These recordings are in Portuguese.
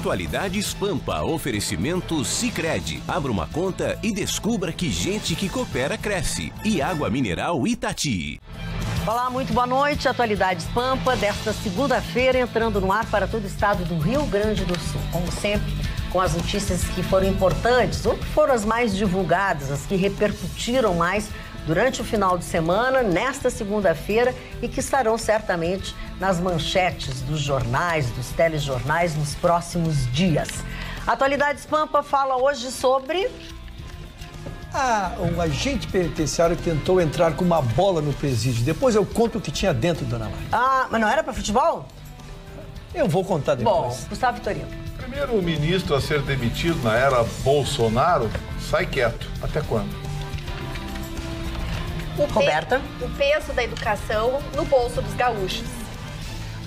Atualidades Pampa, oferecimento Sicredi. Abra uma conta e descubra que gente que coopera cresce. E água mineral Itati. Olá, muito boa noite. Atualidades Pampa desta segunda-feira, entrando no ar para todo o estado do Rio Grande do Sul. Como sempre, com as notícias que foram importantes ou que foram as mais divulgadas, as que repercutiram mais durante o final de semana, nesta segunda-feira, e que estarão certamente nas manchetes dos jornais, dos telejornais nos próximos dias. Atualidades Pampa fala hoje sobre... um agente penitenciário tentou entrar com uma bola no presídio. Depois eu conto o que tinha dentro, dona Mari. Mas não era para futebol? Eu vou contar depois. Bom, Gustavo Vitorino. Primeiro ministro a ser demitido na era Bolsonaro sai quieto. Até quando? Roberta. O peso da educação no bolso dos gaúchos.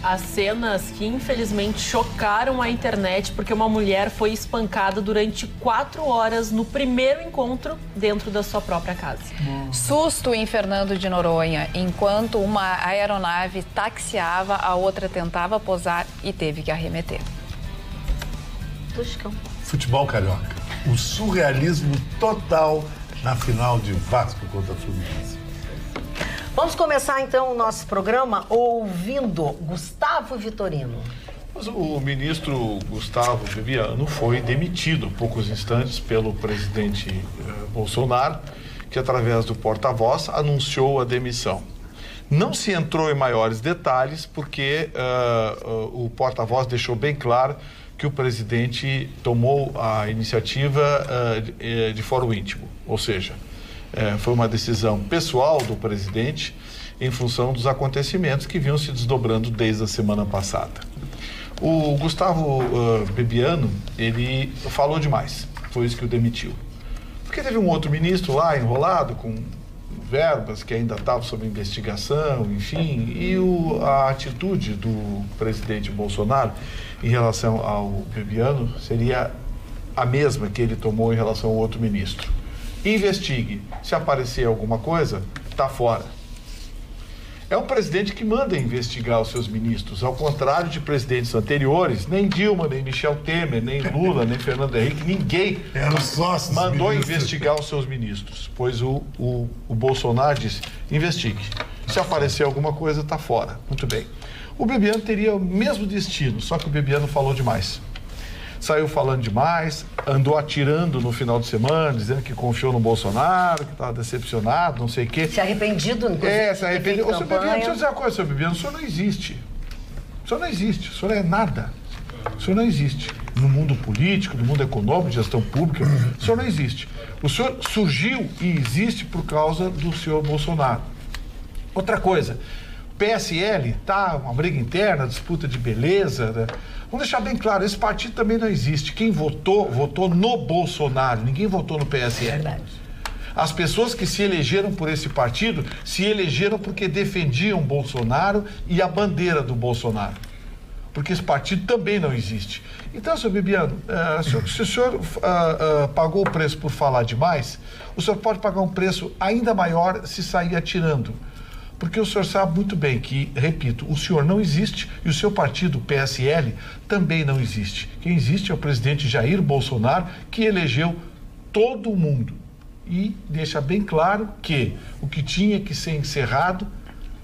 As cenas que infelizmente chocaram a internet porque uma mulher foi espancada durante 4 horas no primeiro encontro dentro da sua própria casa. Susto em Fernando de Noronha, enquanto uma aeronave taxiava, a outra tentava pousar e teve que arremeter. Tuscão. Futebol carioca. O surrealismo total na final de Vasco contra Fluminense. Vamos começar, então, o nosso programa ouvindo Gustavo Vitorino. O ministro Gustavo Bebiano foi demitido há poucos instantes pelo presidente Bolsonaro, que, através do porta-voz, anunciou a demissão. Não se entrou em maiores detalhes, porque o porta-voz deixou bem claro que o presidente tomou a iniciativa de fórum íntimo, ou seja, foi uma decisão pessoal do presidente em função dos acontecimentos que vinham se desdobrando desde a semana passada. O Gustavo Bebiano, ele falou demais, foi isso que o demitiu. Porque teve um outro ministro lá enrolado com verbas que ainda estavam sob investigação, enfim, e a atitude do presidente Bolsonaro em relação ao Bebiano seria a mesma que ele tomou em relação ao outro ministro. Investigue. Se aparecer alguma coisa, está fora. É um presidente que manda investigar os seus ministros, ao contrário de presidentes anteriores, nem Dilma, nem Michel Temer, nem Lula, nem Fernando Henrique, ninguém mandou investigar os seus ministros, pois o Bolsonaro disse, investigue. Se aparecer alguma coisa, está fora. Muito bem. O Bebiano teria o mesmo destino, só que o Bebiano falou demais. Saiu falando demais, andou atirando no final de semana, dizendo que confiou no Bolsonaro, que estava decepcionado, não sei o quê. Se arrependido, inclusive. Se arrependido. Ô, senhor Bebiano, deixa eu dizer uma coisa, senhor Bebiano, o senhor não existe. O senhor não existe, o senhor é nada. O senhor não existe. No mundo político, no mundo econômico, gestão pública, o senhor não existe. O senhor surgiu e existe por causa do senhor Bolsonaro. Outra coisa, PSL, tá, uma briga interna, disputa de beleza, né? Vamos deixar bem claro, esse partido também não existe. Quem votou, votou no Bolsonaro, ninguém votou no PSL. É verdade. As pessoas que se elegeram por esse partido, se elegeram porque defendiam Bolsonaro e a bandeira do Bolsonaro. Porque esse partido também não existe. Então, senhor Bebiano, se o senhor pagou o preço por falar demais, o senhor pode pagar um preço ainda maior se sair atirando. Porque o senhor sabe muito bem que, repito, o senhor não existe e o seu partido, o PSL, também não existe. Quem existe é o presidente Jair Bolsonaro, que elegeu todo mundo. E deixa bem claro que o que tinha que ser encerrado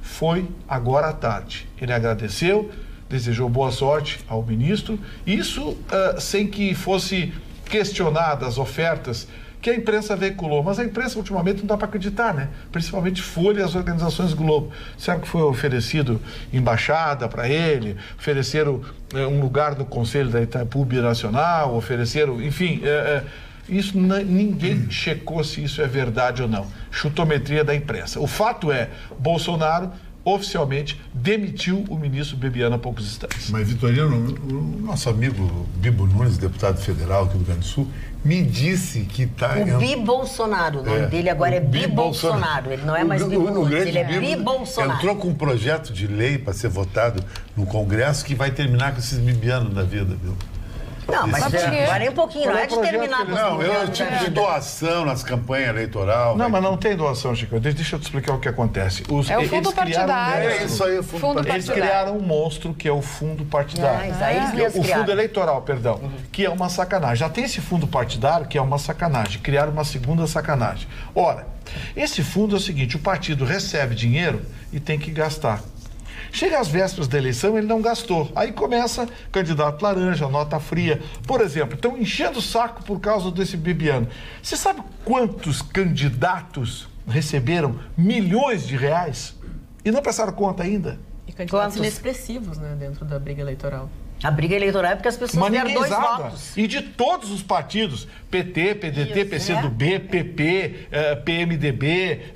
foi agora à tarde. Ele agradeceu, desejou boa sorte ao ministro, isso sem que fosse questionadas as ofertas que a imprensa veiculou, mas a imprensa ultimamente não dá para acreditar, né? Principalmente Folha e as organizações Globo. Será que foi oferecido embaixada para ele? Ofereceram um lugar no Conselho da Itaipu Binacional? Ofereceram, enfim, isso ninguém checou se isso é verdade ou não. Chutometria da imprensa. O fato é, Bolsonaro oficialmente demitiu o ministro Bebiano há poucos instantes. Mas, Vitorino, o nosso amigo Bibo Nunes, deputado federal aqui do Rio Grande do Sul, me disse que está... O Bi-Bolsonaro, o nome dele agora é Bi-Bolsonaro. Ele não é mais Bibo Nunes, ele é Bi-Bolsonaro. Entrou com um projeto de lei para ser votado no Congresso que vai terminar com esses bibianos da vida, viu? Não, mas agora é um pouquinho, não é determinado. Não, eu tipo de doação nas campanhas eleitorais. Não, mas não tem doação, Chico. Deixa eu te explicar o que acontece. É o fundo partidário. É isso aí, o fundo partidário. Eles criaram um monstro que é o fundo partidário. O fundo eleitoral, perdão, que é uma sacanagem. Já tem esse fundo partidário que é uma sacanagem. Criaram uma segunda sacanagem. Ora, esse fundo é o seguinte, o partido recebe dinheiro e tem que gastar. Chega às vésperas da eleição, ele não gastou. Aí começa candidato laranja, nota fria. Por exemplo, estão enchendo o saco por causa desse Bibiano. Você sabe quantos candidatos receberam milhões de reais e não prestaram conta ainda? E candidatos inexpressivos, né, dentro da briga eleitoral. A briga eleitoral é porque as pessoas deram 2 votos. E de todos os partidos, PT, PDT, PCdoB, PP, PMDB,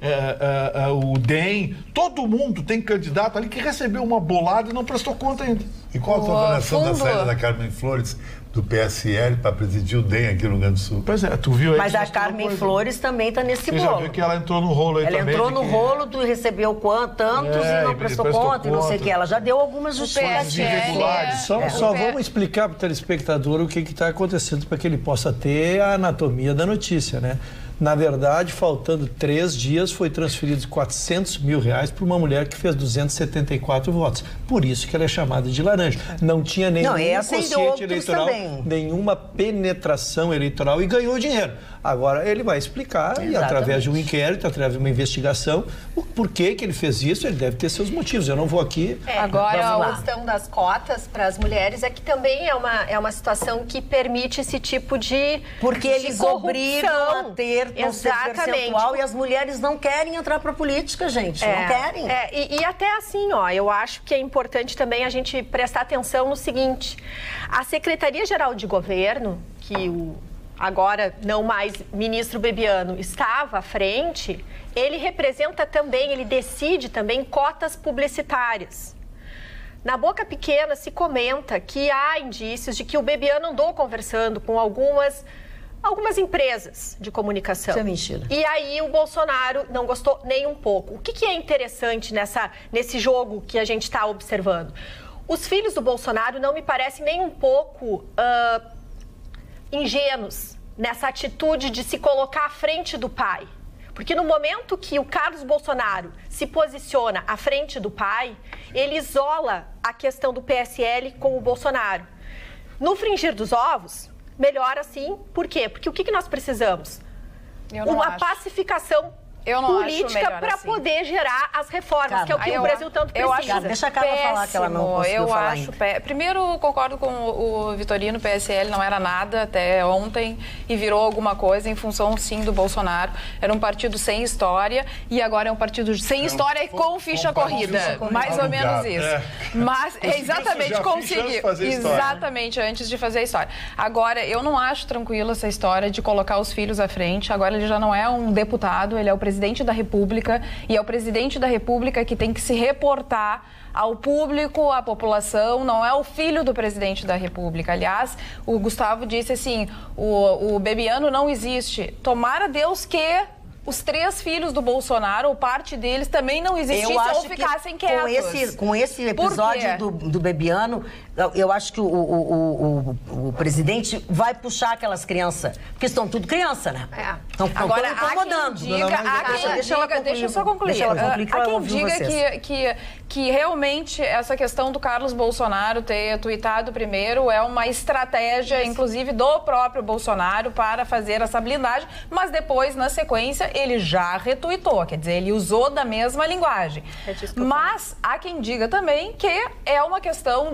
o DEM, todo mundo tem candidato ali que recebeu uma bolada e não prestou conta ainda. E qual a tua avaliação da saída da Carmen Flores do PSL para presidir o DEM aqui no Rio Grande do Sul? Pois é, tu viu aí. Mas a Carmen Flores também está nesse bolo. Você já viu que ela entrou no rolo aí ela também? Ela entrou no rolo, tu recebeu tantos e não prestou conta e não sei o que. Ela já deu algumas justificativas irregulares. Só vamos explicar para o telespectador o que está acontecendo para que ele possa ter a anatomia da notícia, né? Na verdade, faltando 3 dias, foi transferido R$400 mil para uma mulher que fez 274 votos. Por isso que ela é chamada de laranja. Não tinha nenhum quociente eleitoral, nenhuma penetração eleitoral e ganhou dinheiro. Agora, ele vai explicar, e através de um inquérito, através de uma investigação, o porquê que ele fez isso, ele deve ter seus motivos. Eu não vou aqui... Agora, a questão das cotas para as mulheres é que também é uma situação que permite esse tipo de Porque eles corrupção. Obrigam a ter percentual e as mulheres não querem entrar para a política, gente. Não querem. E até assim, ó, eu acho que é importante também a gente prestar atenção no seguinte. A Secretaria-Geral de Governo, que o agora não mais ministro Bibiano estava à frente, ele representa também, ele decide também cotas publicitárias. Na Boca Pequena se comenta que há indícios de que o Bibiano andou conversando com algumas empresas de comunicação. Isso é mentira. E aí o Bolsonaro não gostou nem um pouco. O que é interessante nesse jogo que a gente está observando? Os filhos do Bolsonaro não me parecem nem um pouco ingênuos nessa atitude de se colocar à frente do pai. Porque no momento que o Carlos Bolsonaro se posiciona à frente do pai, ele isola a questão do PSL com o Bolsonaro. No frigir dos ovos, melhor assim. Por quê? Porque o que nós precisamos? Uma pacificação política para poder gerar as reformas, que é o que o Brasil tanto precisa. Deixa a Carla falar que ela não conseguiu falar ainda. Primeiro, concordo com o Vitorino, o PSL não era nada até ontem e virou alguma coisa em função, sim, do Bolsonaro. Era um partido sem história e agora é um partido sem história e com ficha corrida. Mais ou menos isso. Mas exatamente, conseguiu. Exatamente, antes de fazer a história. Agora, eu não acho tranquila essa história de colocar os filhos à frente. Agora ele já não é um deputado, ele é o presidente da República e é o presidente da República que tem que se reportar ao público, à população, não é o filho do presidente da República. Aliás, o Gustavo disse assim, o Bibiano não existe. Tomara Deus que os 3 filhos do Bolsonaro, ou parte deles, também não existissem ou ficassem quietos. Com esse episódio do Bibiano, eu acho que o presidente vai puxar aquelas crianças, porque estão tudo criança, né? Estão incomodando. Deixa eu só concluir. Há quem diga que realmente essa questão do Carlos Bolsonaro ter tuitado primeiro é uma estratégia, inclusive, do próprio Bolsonaro para fazer essa blindagem, mas depois, na sequência, ele já retuitou, quer dizer, ele usou da mesma linguagem. Mas há quem diga também que é uma questão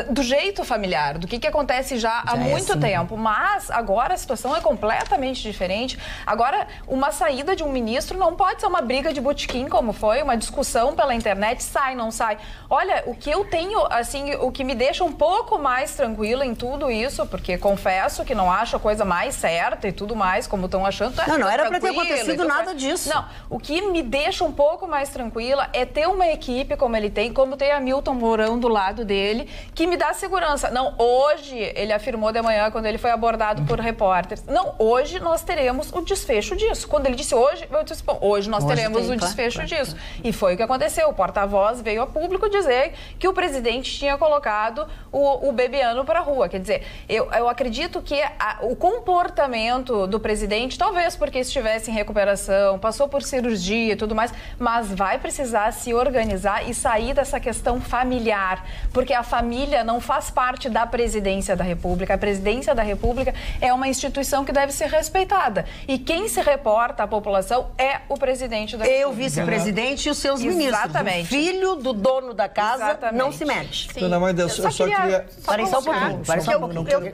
do jeito familiar, do que acontece já há muito tempo. Mas agora a situação é completamente diferente. Agora, uma saída de um ministro não pode ser uma briga de botequim, como foi, uma discussão pela internet, sai, não sai. Olha, o que eu tenho, assim, o que me deixa um pouco mais tranquila em tudo isso, porque confesso que não acho a coisa mais certa e tudo mais, como estão achando. Não era pra ter acontecido nada disso. Não, o que me deixa um pouco mais tranquila é ter uma equipe como ele tem, como tem a Milton Mourão do lado dele, que me dá segurança. Não, hoje, ele afirmou de manhã, quando ele foi abordado por repórteres, não, hoje nós teremos o desfecho disso. Quando ele disse hoje, eu disse, bom, hoje nós teremos o desfecho disso. E foi o que aconteceu. O porta-voz veio a público dizer que o presidente tinha colocado o Bebiano para a rua. Quer dizer, eu acredito que o comportamento do presidente, talvez porque estivesse em recuperação, passou por cirurgia e tudo mais, mas vai precisar se organizar e sair dessa questão familiar, porque a família não faz parte da presidência da República. A presidência da República é uma instituição que deve ser respeitada. E quem se reporta à população é o presidente da República. O vice-presidente e os seus ministros. Exatamente. O filho do dono da casa não se mexe. Dona Magda, eu só queria... Parem só um pouquinho.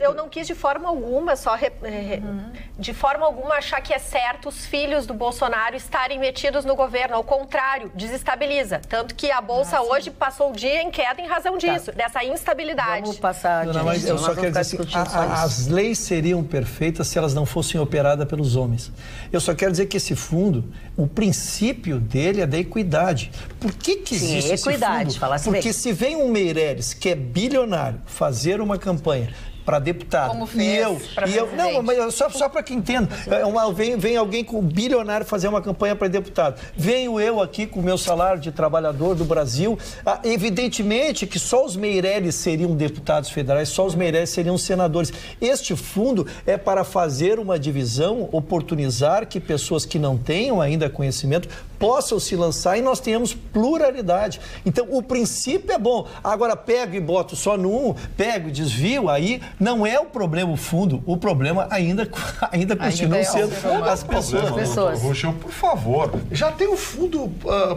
Eu não quis de forma alguma, de forma alguma achar que é certo os filhos do Bolsonaro estarem metidos no governo. Ao contrário, desestabiliza. Tanto que a Bolsa hoje passou o dia em queda em razão disso, dessa instabilidade. Vamos passar Dona Magda, eu só quero dizer assim, as leis seriam perfeitas se elas não fossem operadas pelos homens. Eu só quero dizer que esse fundo, o princípio dele é da equidade. Por que existe esse fundo? Porque se vem um Meirelles, que é bilionário, fazer uma campanha para deputado. Como fez e eu não, mas só para que entenda. Vem alguém com bilionário fazer uma campanha para deputado. Venho eu aqui com o meu salário de trabalhador do Brasil. Evidentemente que só os Meirelles seriam deputados federais, só os Meirelles seriam senadores. Este fundo é para fazer uma divisão, oportunizar que pessoas que não tenham ainda conhecimento possam se lançar e nós tenhamos pluralidade. Então, o princípio é bom. Agora, pego e boto só no pego e desvio, aí não é o problema o fundo, o problema ainda continua sendo as pessoas. Rochel, por favor, já tem o fundo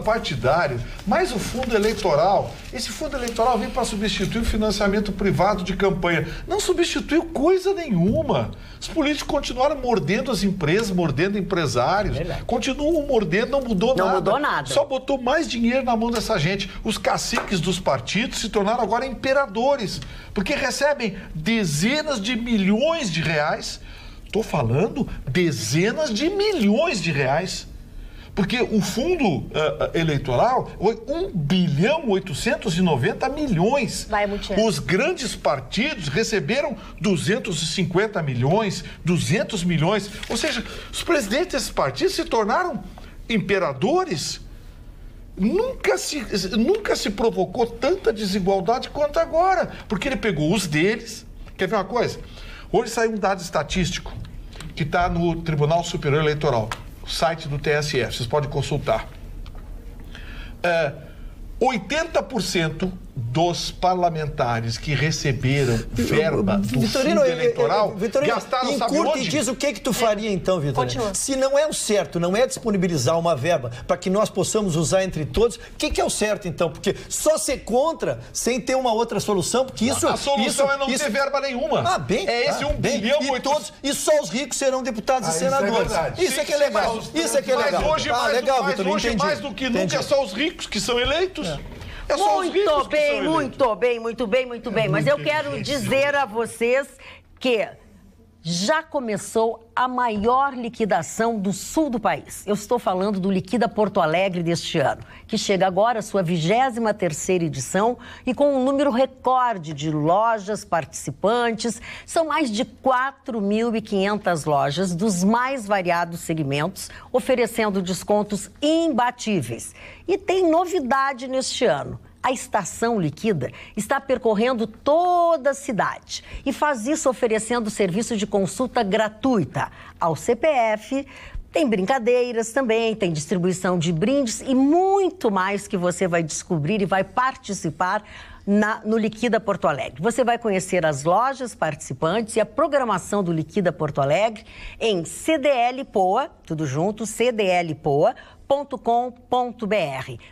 partidário, mais o fundo eleitoral. Esse fundo eleitoral vem para substituir o financiamento privado de campanha. Não substituiu coisa nenhuma. Os políticos continuaram mordendo as empresas, mordendo empresários. Continuam mordendo, não mudou nada. Só botou mais dinheiro na mão dessa gente. Os caciques dos partidos se tornaram agora imperadores, porque recebem dezenas de milhões de reais. Estou falando dezenas de milhões de reais. Porque o fundo eleitoral, 1,890 bilhão. Os grandes partidos receberam 250 milhões, 200 milhões. Ou seja, os presidentes desses partidos se tornaram imperadores. Nunca se provocou tanta desigualdade quanto agora. Porque ele pegou os deles. Quer ver uma coisa? Hoje saiu um dado estatístico que está no Tribunal Superior Eleitoral. O site do TSE, vocês podem consultar. 80% dos parlamentares que receberam verba do fundo eleitoral gastaram, sabe onde? E diz o que tu faria então, Vitorino? Se não é o certo, não é disponibilizar uma verba para que nós possamos usar entre todos, o que é o certo então? Porque só ser contra sem ter uma outra solução, porque isso... A solução é não ter verba nenhuma. Esse 1 bilhão... E só os ricos serão deputados e senadores. Isso é que é legal. Isso é que é legal. Mas hoje, mais do que nunca, é só os ricos que são eleitos. Muito bem. Mas eu quero dizer a vocês que já começou a maior liquidação do sul do país. Eu estou falando do Liquida Porto Alegre deste ano, que chega agora à sua 23ª edição e com um número recorde de lojas participantes. São mais de 4.500 lojas dos mais variados segmentos, oferecendo descontos imbatíveis. E tem novidade neste ano. A Estação Liquida está percorrendo toda a cidade e faz isso oferecendo serviço de consulta gratuita ao CPF. Tem brincadeiras também, tem distribuição de brindes e muito mais que você vai descobrir e vai participar no Liquida Porto Alegre. Você vai conhecer as lojas participantes e a programação do Liquida Porto Alegre em CDLPoa, tudo junto, CDLPoa.com.br.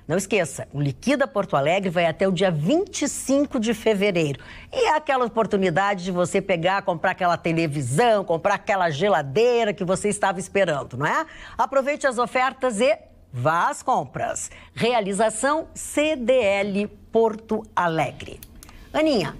Não esqueça, o Liquida Porto Alegre vai até o dia 25 de fevereiro. E é aquela oportunidade de você pegar, comprar aquela televisão, comprar aquela geladeira que você estava esperando, não é? Aproveite as ofertas e vá às compras. Realização CDL Porto Alegre. Aninha.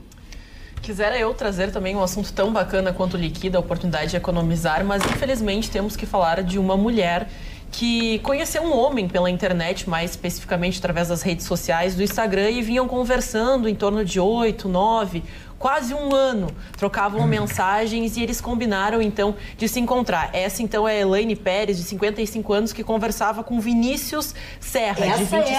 Quisera eu trazer também um assunto tão bacana quanto o Liquida, a oportunidade de economizar, mas infelizmente temos que falar de uma mulher que conheceu um homem pela internet, mais especificamente através das redes sociais do Instagram, e vinham conversando em torno de 8, 9, quase um ano, trocavam mensagens e eles combinaram, então, de se encontrar. Essa, então, é a Elaine Pérez, de 55 anos, que conversava com Vinícius Serra, de 27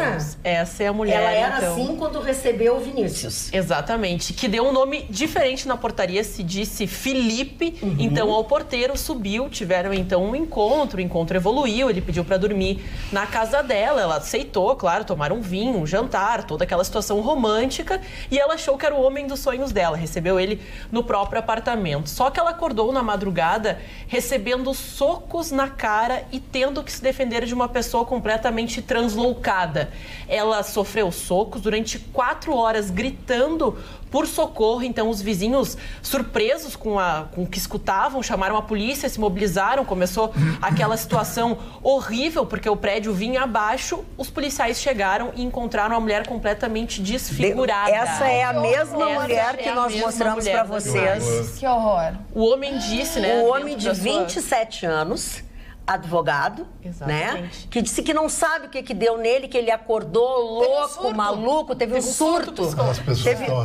anos. Essa é a mulher, Ela era então, assim quando recebeu o Vinícius. Exatamente, que deu um nome diferente na portaria, se disse Felipe. Então, ao porteiro subiu, tiveram, então, um encontro, o encontro evoluiu, ele pediu para dormir na casa dela, ela aceitou, claro, tomaram um vinho, um jantar, toda aquela situação romântica, e ela achou que era o homem dos sonhos dela, recebeu ele no próprio apartamento. Só que ela acordou na madrugada recebendo socos na cara e tendo que se defender de uma pessoa completamente transloucada. Ela sofreu socos durante 4 horas, gritando por socorro. Então, os vizinhos, surpresos com o que escutavam, chamaram a polícia, se mobilizaram, começou aquela situação horrível, porque o prédio vinha abaixo, os policiais chegaram e encontraram a mulher completamente desfigurada. Essa é a mesma mulher que nós mostramos para vocês. Que horror. O homem disse, né? O homem de 27 anos, advogado, né? Que disse que não sabe o que deu nele, que ele acordou louco, maluco, teve um surto.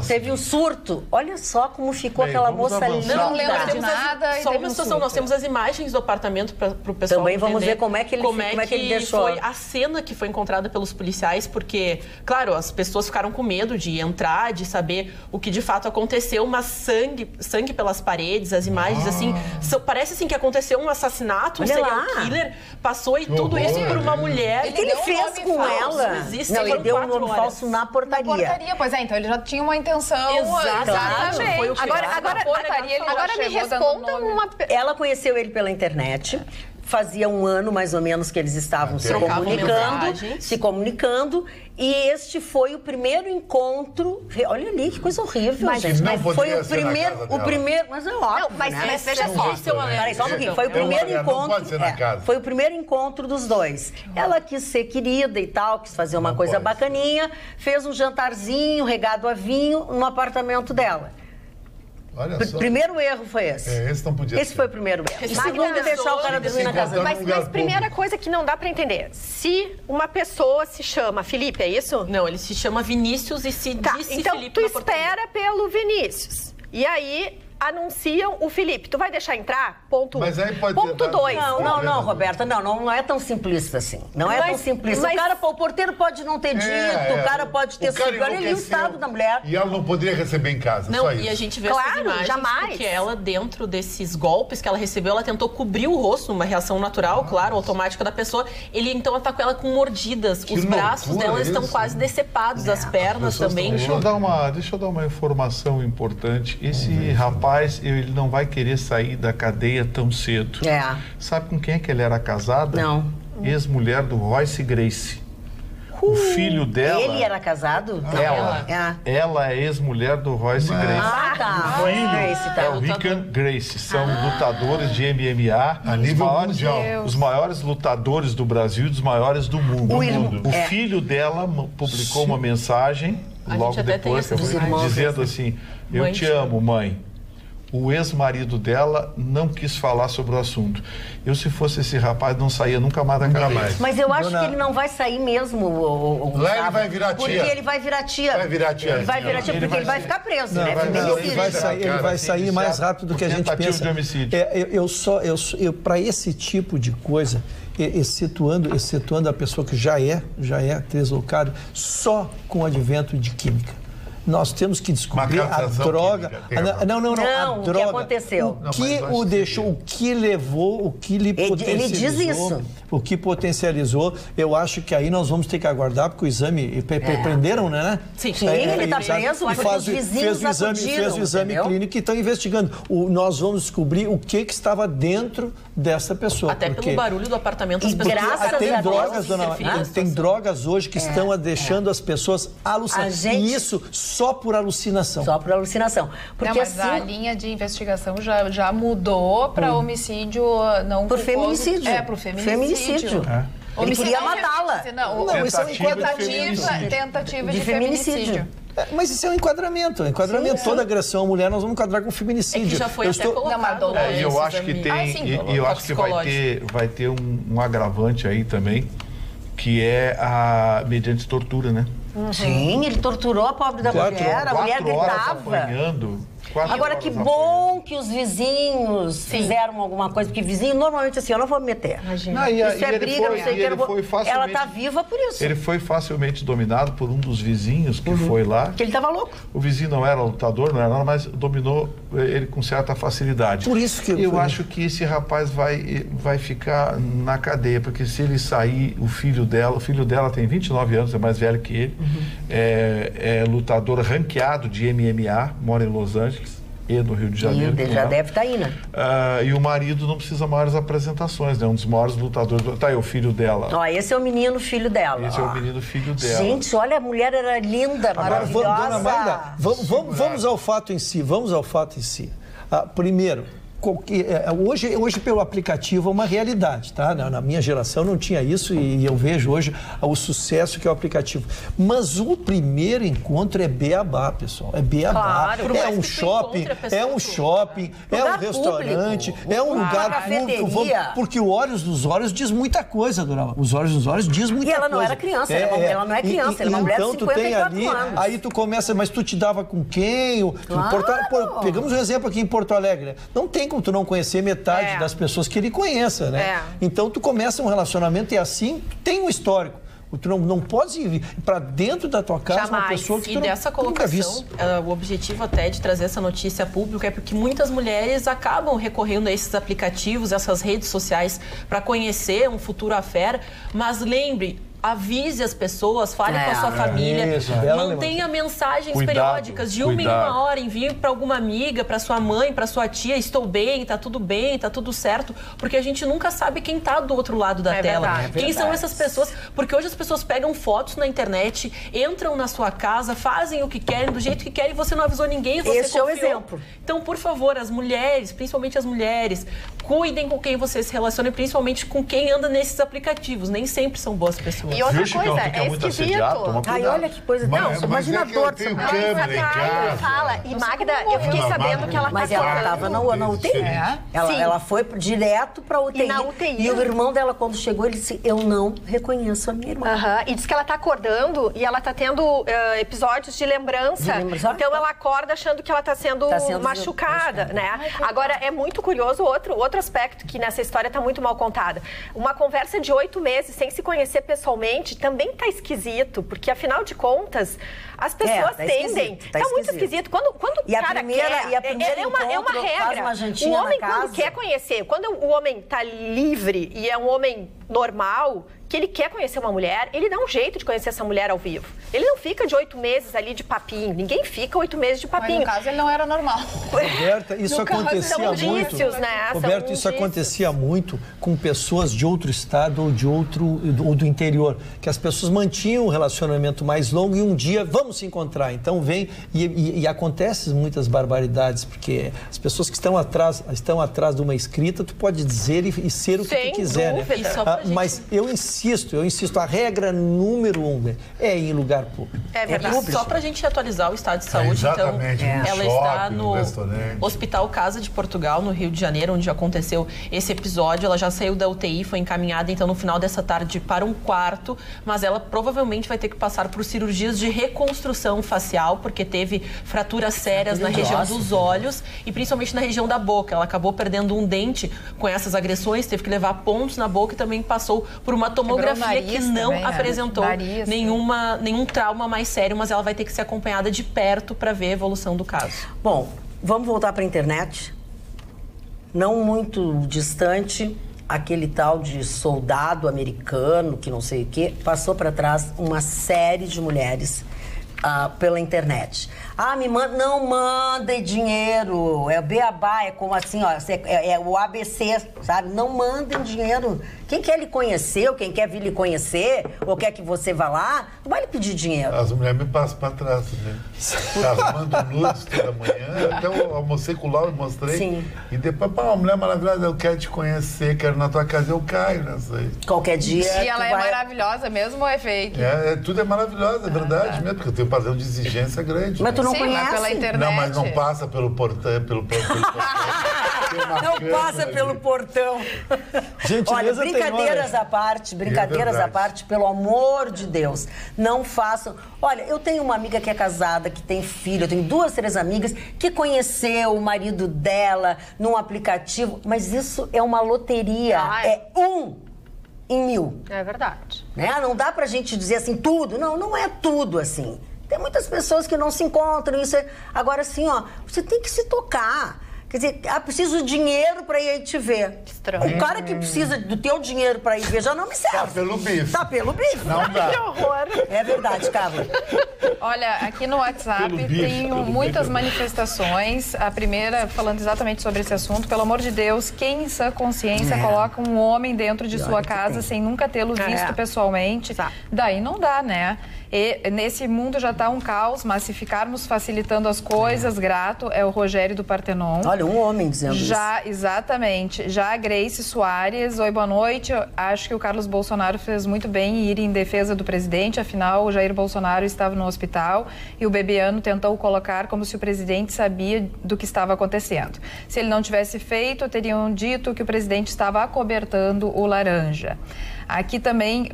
Teve um surto. Olha só como ficou aquela moça linda. Não lembra de nada. Só uma situação, nós temos as imagens do apartamento para o pessoal também vamos ver como é que ele deixou. Foi a cena que foi encontrada pelos policiais, porque, claro, as pessoas ficaram com medo de entrar, de saber o que de fato aconteceu, mas sangue pelas paredes, as imagens assim, parece assim que aconteceu um assassinato, um serial killer, passou e tudo isso por uma mulher. O que ele fez com ela? Não, ele deu um nome falso na portaria. Pois é, então ele já tinha uma intenção. Exatamente. Foi o que agora me responda uma... Ela conheceu ele pela internet. Fazia um ano, mais ou menos, que eles estavam se comunicando. E este foi o primeiro encontro. Olha ali, que coisa horrível, gente. Não foi o primeiro, primeiro. Mas é óbvio. Mas veja só. Peraí, só um pouquinho. Foi o primeiro encontro. Foi o primeiro encontro dos dois. Ela quis ser querida e tal, quis fazer uma coisa bacaninha, fez um jantarzinho regado a vinho no apartamento dela. Olha só. O primeiro erro foi esse. Esse não podia ser. Esse foi o primeiro erro. E segundo, deixar o cara dormir na casa. Mas primeira coisa que não dá pra entender. Se uma pessoa se chama Felipe, é isso? Não, ele se chama Vinícius e se disse então Felipe. Então tu espera pelo Vinícius. E aí anunciam o Felipe. Tu vai deixar entrar? Ponto 1. Mas aí pode Ponto 2. Não, Roberta, não é tão simplista assim. Não é tão simplista. O porteiro pode não ter dito, o cara pode ter sido. Olha ali o estado da mulher. E ela não poderia receber em casa, não, só isso. E a gente vê essas imagens porque ela, dentro desses golpes que ela recebeu, ela tentou cobrir o rosto, uma reação natural, claro, automática da pessoa. Ele então atacou ela com mordidas. Os braços dela estão quase decepados, as pernas também. Deixa eu dar uma informação importante. Esse rapaz, ele não vai querer sair da cadeia tão cedo. Sabe com quem é que ele era casado? Não. Ex-mulher do Royce Gracie. O filho dela... Ele era casado? Ela é ex-mulher do Royce Gracie. Tá. É o Rican Gracie. São lutadores de MMA. A nível mundial. Os maiores lutadores do Brasil e dos maiores do mundo. O filho dela publicou uma mensagem logo depois, dizendo assim: eu te amo, mãe. O ex-marido dela não quis falar sobre o assunto. Eu, se fosse esse rapaz, não saía nunca mais da cadeia. Mas eu acho que ele não vai sair mesmo. Lá ele vai virar tia. Porque ele vai virar tia. Ele vai virar tia porque ele vai ficar preso, né? Ele vai sair mais rápido do que a gente pensa. De homicídio. Para esse tipo de coisa, excetuando a pessoa que já é deslocada, só com o advento de química. Nós temos que descobrir a droga. A droga. O que aconteceu? O que o deixou, o que levou, o que lhe potencializou. Ele diz isso. O que potencializou. Eu acho que aí nós vamos ter que aguardar, porque o exame. Prenderam, né? Sim, ele está preso, porque os vizinhos fez o exame clínico e estão investigando. Nós vamos descobrir o que estava dentro dessa pessoa. Até pelo barulho do apartamento, as pessoas. Tem drogas hoje que estão deixando as pessoas alucinando. E isso só por alucinação. Só por alucinação. Porque mas a linha de investigação já mudou para homicídio não por feminicídio. Por feminicídio. Ele queria matá-la. Tentativa de feminicídio. Mas isso é um enquadramento. Toda agressão à mulher nós vamos enquadrar com feminicídio. É que já foi até colocado. E eu acho que eu acho que vai ter um agravante aí também, que é mediante tortura, né? Sim, ele torturou a pobre da mulher, a mulher gritava. Agora, que bom que os vizinhos fizeram alguma coisa, porque vizinho, normalmente assim, eu não vou me meter. Imagina. Isso é briga, não sei o que. Ela tá viva por isso. Ele foi facilmente dominado por um dos vizinhos que foi lá. Que ele tava louco. O vizinho não era lutador, não era nada, mas dominou ele com certa facilidade. Por isso que eu acho que esse rapaz vai ficar na cadeia, porque se ele sair, o filho dela tem 29 anos, é mais velho que ele, é lutador ranqueado de MMA, mora em Los Angeles e no Rio de Janeiro. Ele já deve estar aí, né? E o marido não precisa maiores apresentações, né? Um dos maiores lutadores. Tá aí o filho dela. Ó, esse é o menino filho dela. Esse é o menino filho dela. Gente, olha, a mulher era linda, maravilhosa. Dona Magda, vamos ao fato em si. Primeiro, hoje pelo aplicativo é uma realidade, tá? Na minha geração não tinha isso e eu vejo hoje o sucesso que é o aplicativo. Mas o primeiro encontro é beabá, pessoal. É beabá. Claro, é um shopping, é um restaurante, é um lugar público. Porque o olhos dos olhos diz muita coisa, Dona. Os olhos dos olhos diz muita coisa. E ela não era criança, ela não é criança, ela é uma mulher de 54 anos. Aí tu começa, mas tu te dava com quem? Pegamos um exemplo aqui em Porto Alegre, né? Não tem como tu não conhecer metade das pessoas que ele conheça, né? Então tu começa um relacionamento e assim tem um histórico. Tu não pode ir para dentro da tua casa uma pessoa que tu dessa colocação, o objetivo até de trazer essa notícia pública é porque muitas mulheres acabam recorrendo a esses aplicativos, essas redes sociais para conhecer um futuro affair, mas lembre, avise as pessoas, fale com a sua família, mantenha mensagens periódicas de uma em uma hora, envie para alguma amiga, para sua mãe, para sua tia, estou bem, tá tudo certo, porque a gente nunca sabe quem tá do outro lado da tela. Quem são essas pessoas? Porque hoje as pessoas pegam fotos na internet, entram na sua casa, fazem o que querem, do jeito que querem, e você não avisou ninguém, você Esse confiou. É o exemplo. Então, por favor, as mulheres, principalmente as mulheres, cuidem com quem você se relaciona, principalmente com quem anda nesses aplicativos. Nem sempre são boas pessoas. E outra coisa, é esquisito. Ai, olha que coisa. Não, imagina a dor. E Magda, eu fiquei sabendo que ela Mas ela estava na UTI. Ela foi direto para UTI. E na UTI. E o irmão dela, quando chegou, ele disse, eu não reconheço a minha irmã. E diz que ela está acordando e ela está tendo episódios de lembrança. Então ela acorda achando que ela está sendo machucada, né? Agora, é muito curioso outro aspecto que nessa história está muito mal contada. Uma conversa de 8 meses sem se conhecer pessoalmente também tá esquisito, porque afinal de contas as pessoas tendem. Tá muito esquisito. Quando o cara quer, é uma regra. O homem quando quer conhecer, quando o homem tá livre e é um homem normal, que ele quer conhecer uma mulher, ele dá um jeito de conhecer essa mulher ao vivo. Ele não fica de 8 meses ali de papinho. Ninguém fica 8 meses de papinho. Mas no caso ele não era normal. Roberta, isso acontecia muito. Roberto, isso acontecia muito com pessoas de outro estado ou do interior, que as pessoas mantinham um relacionamento mais longo e um dia vamos se encontrar. Então vem e acontece muitas barbaridades, porque as pessoas que estão atrás de uma escrita, tu pode dizer e ser o que tu quiser, né? Mas eu insisto, a regra número 1 é em lugar público. É verdade. Só pra gente atualizar o estado de saúde, então, ela está no Hospital Casa de Portugal, no Rio de Janeiro, onde aconteceu esse episódio. Ela já saiu da UTI, foi encaminhada, então, no final dessa tarde para um quarto, mas ela provavelmente vai ter que passar por cirurgias de reconstrução facial, porque teve fraturas sérias na região dos olhos e principalmente na região da boca. Ela acabou perdendo um dente com essas agressões, teve que levar pontos na boca e também passou por uma tomografia que não apresentou nenhum trauma mais sério, mas ela vai ter que ser acompanhada de perto para ver a evolução do caso. Bom, vamos voltar para a internet. Não muito distante, aquele tal de soldado americano, que não sei o quê, passou para trás uma série de mulheres pela internet. Não mandem dinheiro, é o beabá, é como assim, ó, é o ABC, sabe? Não mandem dinheiro. Quem quer lhe conhecer, ou quem quer vir lhe conhecer, ou quer que você vá lá, não vai lhe pedir dinheiro. As mulheres me passam para trás, né? Elas mandam nudes toda manhã, até eu almocei com o Lauro, mostrei. Sim. E depois, uma mulher maravilhosa, eu quero te conhecer, quero ir na tua casa, eu caio nessa aí. Qualquer dia. E ela é maravilhosa mesmo ou é fake? Tudo é maravilhoso, é verdade mesmo, porque eu tenho um padrão de exigência grande. Mas tu não conhece? Mas pela internet. Não, mas não passa pelo portão. Não passa pelo portão. Olha, brincadeiras à parte, pelo amor de Deus, não façam. Olha, eu tenho uma amiga que é casada, que tem filho, eu tenho 2, 3 amigas que conheceu o marido dela num aplicativo, mas isso é uma loteria, é 1 em 1000. É verdade. Né? Não dá pra gente dizer assim tudo, não é tudo assim. Tem muitas pessoas que não se encontram, isso é... Agora assim, ó, você tem que se tocar. Quer dizer, preciso de dinheiro para ir aí te ver. Estranho. O cara que precisa do teu dinheiro para ir ver já não me serve. Tá pelo bife. Tá pelo bife. Não dá. Que horror. É verdade, Carla. Olha, aqui no WhatsApp tem muitas manifestações. A primeira, falando exatamente sobre esse assunto. Pelo amor de Deus, quem em sã consciência coloca um homem dentro de sua casa sem nunca tê-lo visto pessoalmente? Daí não dá, né? E nesse mundo já está um caos, mas se ficarmos facilitando as coisas, grato, é o Rogério do Partenon. Olha, um homem dizendo isso. Exatamente. Já a Grace Soares, oi, boa noite. Eu acho que o Carlos Bolsonaro fez muito bem em ir em defesa do presidente, afinal o Jair Bolsonaro estava no hospital e o Bebiano tentou o colocar como se o presidente sabia do que estava acontecendo. Se ele não tivesse feito, teriam dito que o presidente estava acobertando o laranja. Aqui também,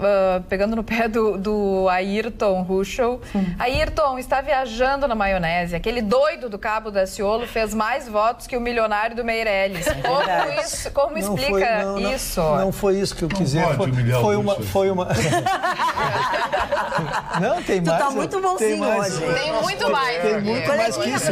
pegando no pé do Ayrton Ruschel. Ayrton está viajando na maionese. Aquele doido do Cabo Daciolo fez mais votos que o milionário do Meirelles. Como explica isso? Não foi isso que eu quis dizer. Foi uma... Não, tem mais. Tu tá muito bonzinho hoje. Tem muito mais. Tem muito mais que isso.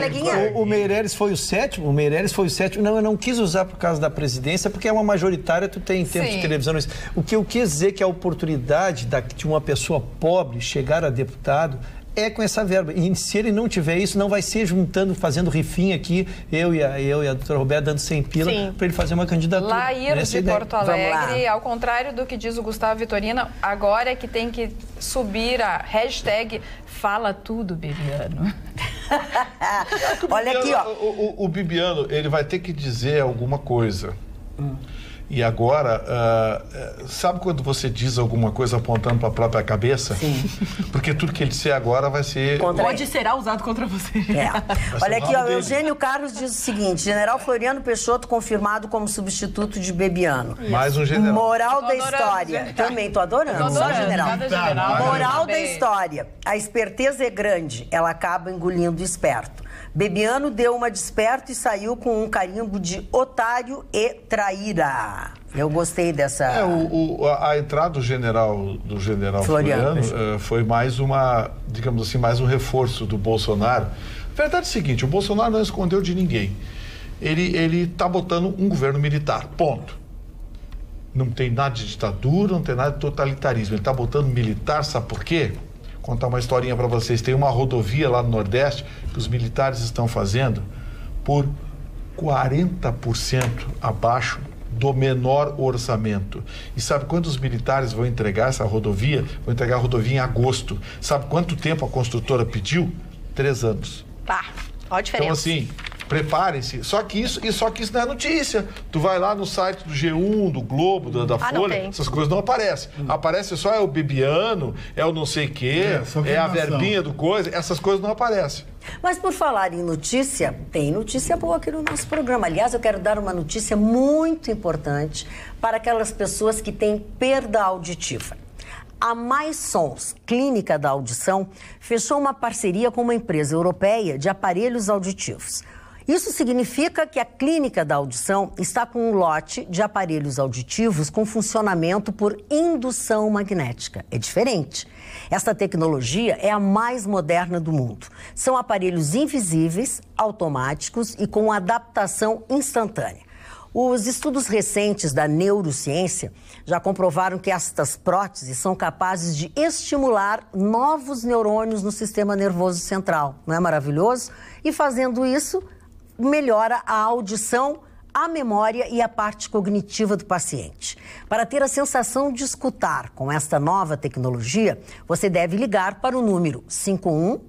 O Meirelles foi o sétimo. Não, eu não quis usar por causa da presidência, porque é uma majoritária, tu tem em tempo de televisão. O que eu quis dizer que a oportunidade de uma pessoa pobre chegar a deputado é com essa verba. E se ele não tiver isso, não vai ser juntando, fazendo rifinha aqui, eu e a doutora Roberta dando 100 pila para ele fazer uma candidatura. Laír de Porto Alegre, ao contrário do que diz o Gustavo Vitorino, agora é que tem que subir a hashtag Fala Tudo, Bebiano. Olha aqui, ó. O Bebiano, ele vai ter que dizer alguma coisa. E agora, sabe quando você diz alguma coisa apontando para a própria cabeça? Sim. Porque tudo que ele disser agora vai ser... Será usado contra você. Olha aqui, ó, Eugênio Carlos diz o seguinte: General Floriano Peixoto confirmado como substituto de Bebiano. Mais um general. Moral da história. Também tô adorando. Só general. Moral da história. A esperteza é grande, ela acaba engolindo o esperto. Bebiano deu uma de esperto e saiu com um carimbo de otário e traíra. Eu gostei dessa... A entrada do general Floriano foi mais uma, digamos assim, mais um reforço do Bolsonaro. A verdade é o seguinte, o Bolsonaro não escondeu de ninguém. Ele está botando um governo militar, ponto. Não tem nada de ditadura, não tem nada de totalitarismo. Ele está botando militar, sabe por quê? Vou contar uma historinha para vocês. Tem uma rodovia lá no Nordeste que os militares estão fazendo por 40% abaixo do menor orçamento. E sabe quando os militares vão entregar essa rodovia? Vão entregar a rodovia em agosto. Sabe quanto tempo a construtora pediu? 3 anos. Tá, olha a diferença. Então, assim, preparem-se. Só que isso não é notícia. Tu vai lá no site do G1, do Globo, da Folha, essas coisas não aparecem. Aparece só o Bebiano, o não sei o quê, a verbinha do coisa, essas coisas não aparecem. Mas por falar em notícia, tem notícia boa aqui no nosso programa. Aliás, eu quero dar uma notícia muito importante para aquelas pessoas que têm perda auditiva. A Mais Sons, Clínica da Audição, fechou uma parceria com uma empresa europeia de aparelhos auditivos. Isso significa que a Clínica da Audição está com um lote de aparelhos auditivos com funcionamento por indução magnética. É diferente. Esta tecnologia é a mais moderna do mundo. São aparelhos invisíveis, automáticos e com adaptação instantânea. Os estudos recentes da neurociência já comprovaram que estas próteses são capazes de estimular novos neurônios no sistema nervoso central. Não é maravilhoso? E fazendo isso, melhora a audição, a memória e a parte cognitiva do paciente. Para ter a sensação de escutar com esta nova tecnologia, você deve ligar para o número 51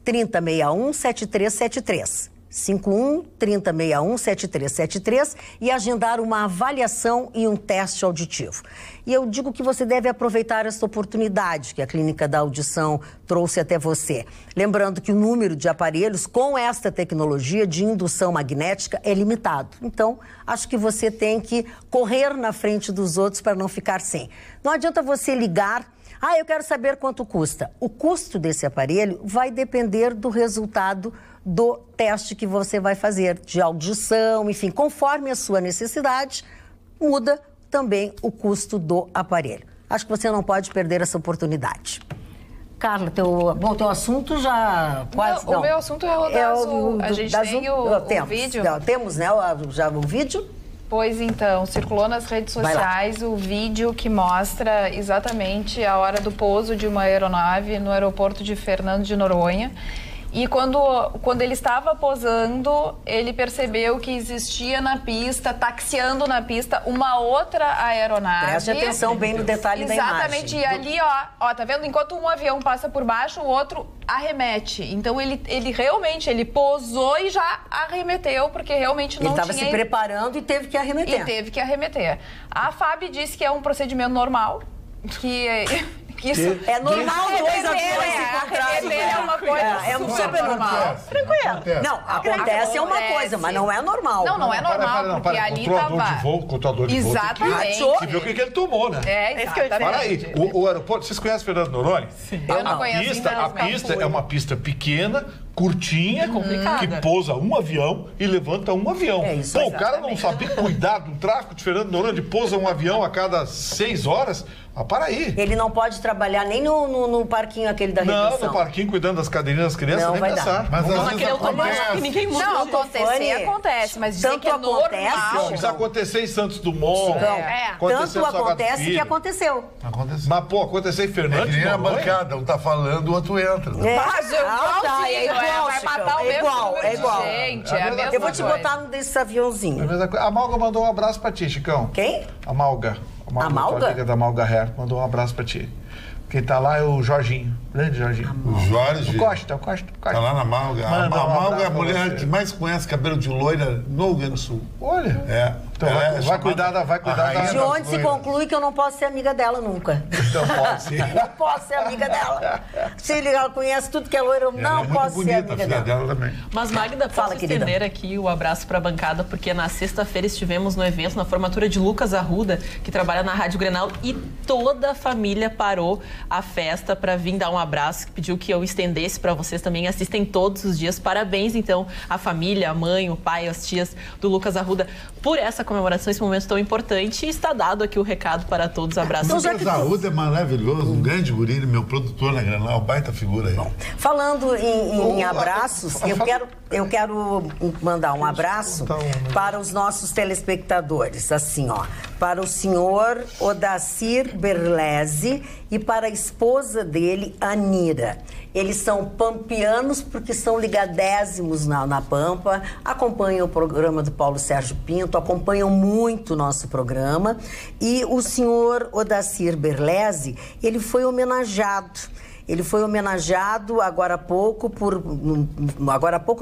3061 7373. 51-3061-7373 e agendar uma avaliação e um teste auditivo. E eu digo que você deve aproveitar esta oportunidade que a Clínica da Audição trouxe até você. Lembrando que o número de aparelhos com esta tecnologia de indução magnética é limitado. Então, acho que você tem que correr na frente dos outros para não ficar sem. Não adianta você ligar, eu quero saber quanto custa. O custo desse aparelho vai depender do resultado do teste que você vai fazer, de audição, enfim, conforme a sua necessidade, muda também o custo do aparelho. Acho que você não pode perder essa oportunidade. Carla, teu assunto já quase... Não, o meu assunto é o da Azul. A gente tem o vídeo. Temos, né, já o vídeo? Pois então, circulou nas redes sociais o vídeo que mostra exatamente a hora do pouso de uma aeronave no aeroporto de Fernando de Noronha. E quando ele estava pousando, ele percebeu que existia na pista, taxiando na pista, uma outra aeronave. Preste atenção bem no detalhe da imagem. Exatamente, e ali, ó, tá vendo? Enquanto um avião passa por baixo, o outro arremete. Então, ele realmente, ele pousou e já arremeteu, porque realmente não tinha... Ele estava se preparando e teve que arremeter. A FAB disse que é um procedimento normal, que isso é normal, dois aviões se encontrarem. É uma coisa é super normal. Tranquilo. Não, acontece é uma coisa, mas não é normal. Não é normal, porque ali estava... Controlador de voo. Exatamente. Você viu o que ele tomou, né? Exatamente. Para aí, o aeroporto, vocês conhecem Fernando Noronha? Sim. Eu não conheço. A pista é uma pista pequena, curtinha, complicada, que pousa um avião e levanta um avião. O cara não sabia cuidar do tráfego de Fernando Noronha, de pousa um avião a cada 6 horas. Para aí. Ele não pode trabalhar nem no parquinho aquele da redução. Não, no parquinho cuidando das cadeirinhas das crianças, não nem vai pensar. Dar. Mas às vezes acontece. Ninguém muda. Não, acontece, mas dizer que é normal. Isso aconteceu em Santos Dumont. Tanto acontece que aconteceu. Mas, aconteceu em Fernando de Noronha. Bancada, um tá falando, o outro entra. Vai matar o mesmo é igual. Gente, é a mesma Eu vou te botar nesse aviãozinho. A Malga mandou um abraço pra ti, Chicão. Quem? A Malga. A Malga? Da Malga Hair. Mandou um abraço pra ti. Quem tá lá é o Jorginho. Grande Jorginho. O Jorge. O Costa. Tá lá na Malga. A Malga é a mulher que mais conhece cabelo de loira no Rio Grande do Sul. Olha. Então vai cuidar da... De onde se conclui que eu não posso ser amiga dela nunca. Então pode ser. Não posso ser amiga dela. Se ela conhece tudo que é loira, eu não posso ser amiga dela. Também. Mas, Magda, posso estender aqui o abraço para a bancada, porque na sexta-feira estivemos no evento, na formatura de Lucas Arruda, que trabalha na Rádio Grenal, e toda a família parou a festa para vir dar um abraço, pediu que eu estendesse para vocês também, assistem todos os dias. Parabéns, então, à família, a mãe, o pai, as tias do Lucas Arruda, por essa comemoração, esse momento tão importante, e está dado aqui o recado para todos. Abraço. O Lucas Arruda é maravilhoso, um grande guri, meu produtor na Grenal, baita figura aí. Bom, falando em abraços, eu quero mandar um abraço para os nossos telespectadores, assim, ó, para o senhor Odacir Berlese e para a esposa dele, Anira. Eles são pampianos porque são ligadésimos na Pampa, acompanham o programa do Paulo Sérgio Pinto, acompanham muito o nosso programa. E o senhor Odacir Berlese, ele foi homenageado. Ele foi homenageado agora há pouco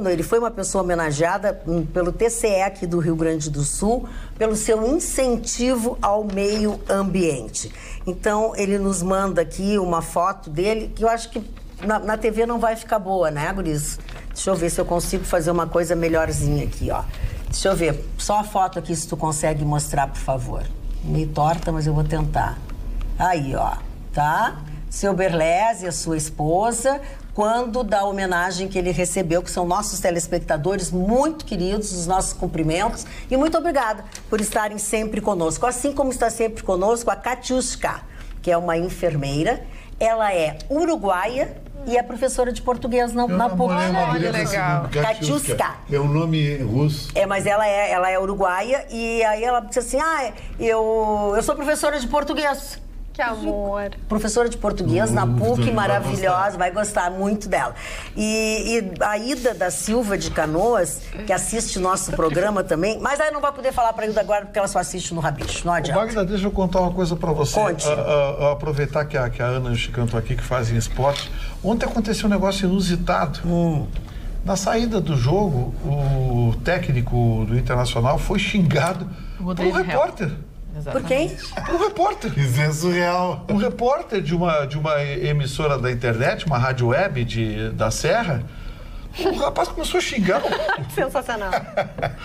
ele foi uma pessoa homenageada pelo TCE aqui do Rio Grande do Sul, pelo seu incentivo ao meio ambiente. Então, ele nos manda aqui uma foto dele, que eu acho que na TV não vai ficar boa, né, guris? Deixa eu ver se eu consigo fazer uma coisa melhorzinha aqui, ó. Deixa eu ver, só a foto aqui, se tu consegue mostrar, por favor. Meio torta, mas eu vou tentar. Aí, ó, tá? Seu Berlese e a sua esposa, quando da homenagem que ele recebeu, que são nossos telespectadores muito queridos, os nossos cumprimentos. E muito obrigada por estarem sempre conosco. Assim como está sempre conosco a Katiuska, que é uma enfermeira. Ela é uruguaia e é professora de português na PUC. Olha, legal. Katiuska. É um nome russo. Mas ela é uruguaia e aí ela disse assim, eu sou professora de português. Que amor. Professora de português na PUC, maravilhosa, vai gostar muito dela. E a Ida da Silva de Canoas, que assiste nosso programa também, mas aí não vai poder falar pra Ida agora porque ela só assiste no Rabicho, não adianta. Magda, deixa eu contar uma coisa pra você. Conte. Aproveitar que a Ana e o Chicão estão aqui, que fazem esporte. Ontem aconteceu um negócio inusitado. Na saída do jogo, o técnico do Internacional foi xingado por um repórter. Por quem? Um repórter. Isso é surreal. Um repórter de uma emissora da internet, uma rádio web da Serra. O rapaz começou a xingar. Sensacional.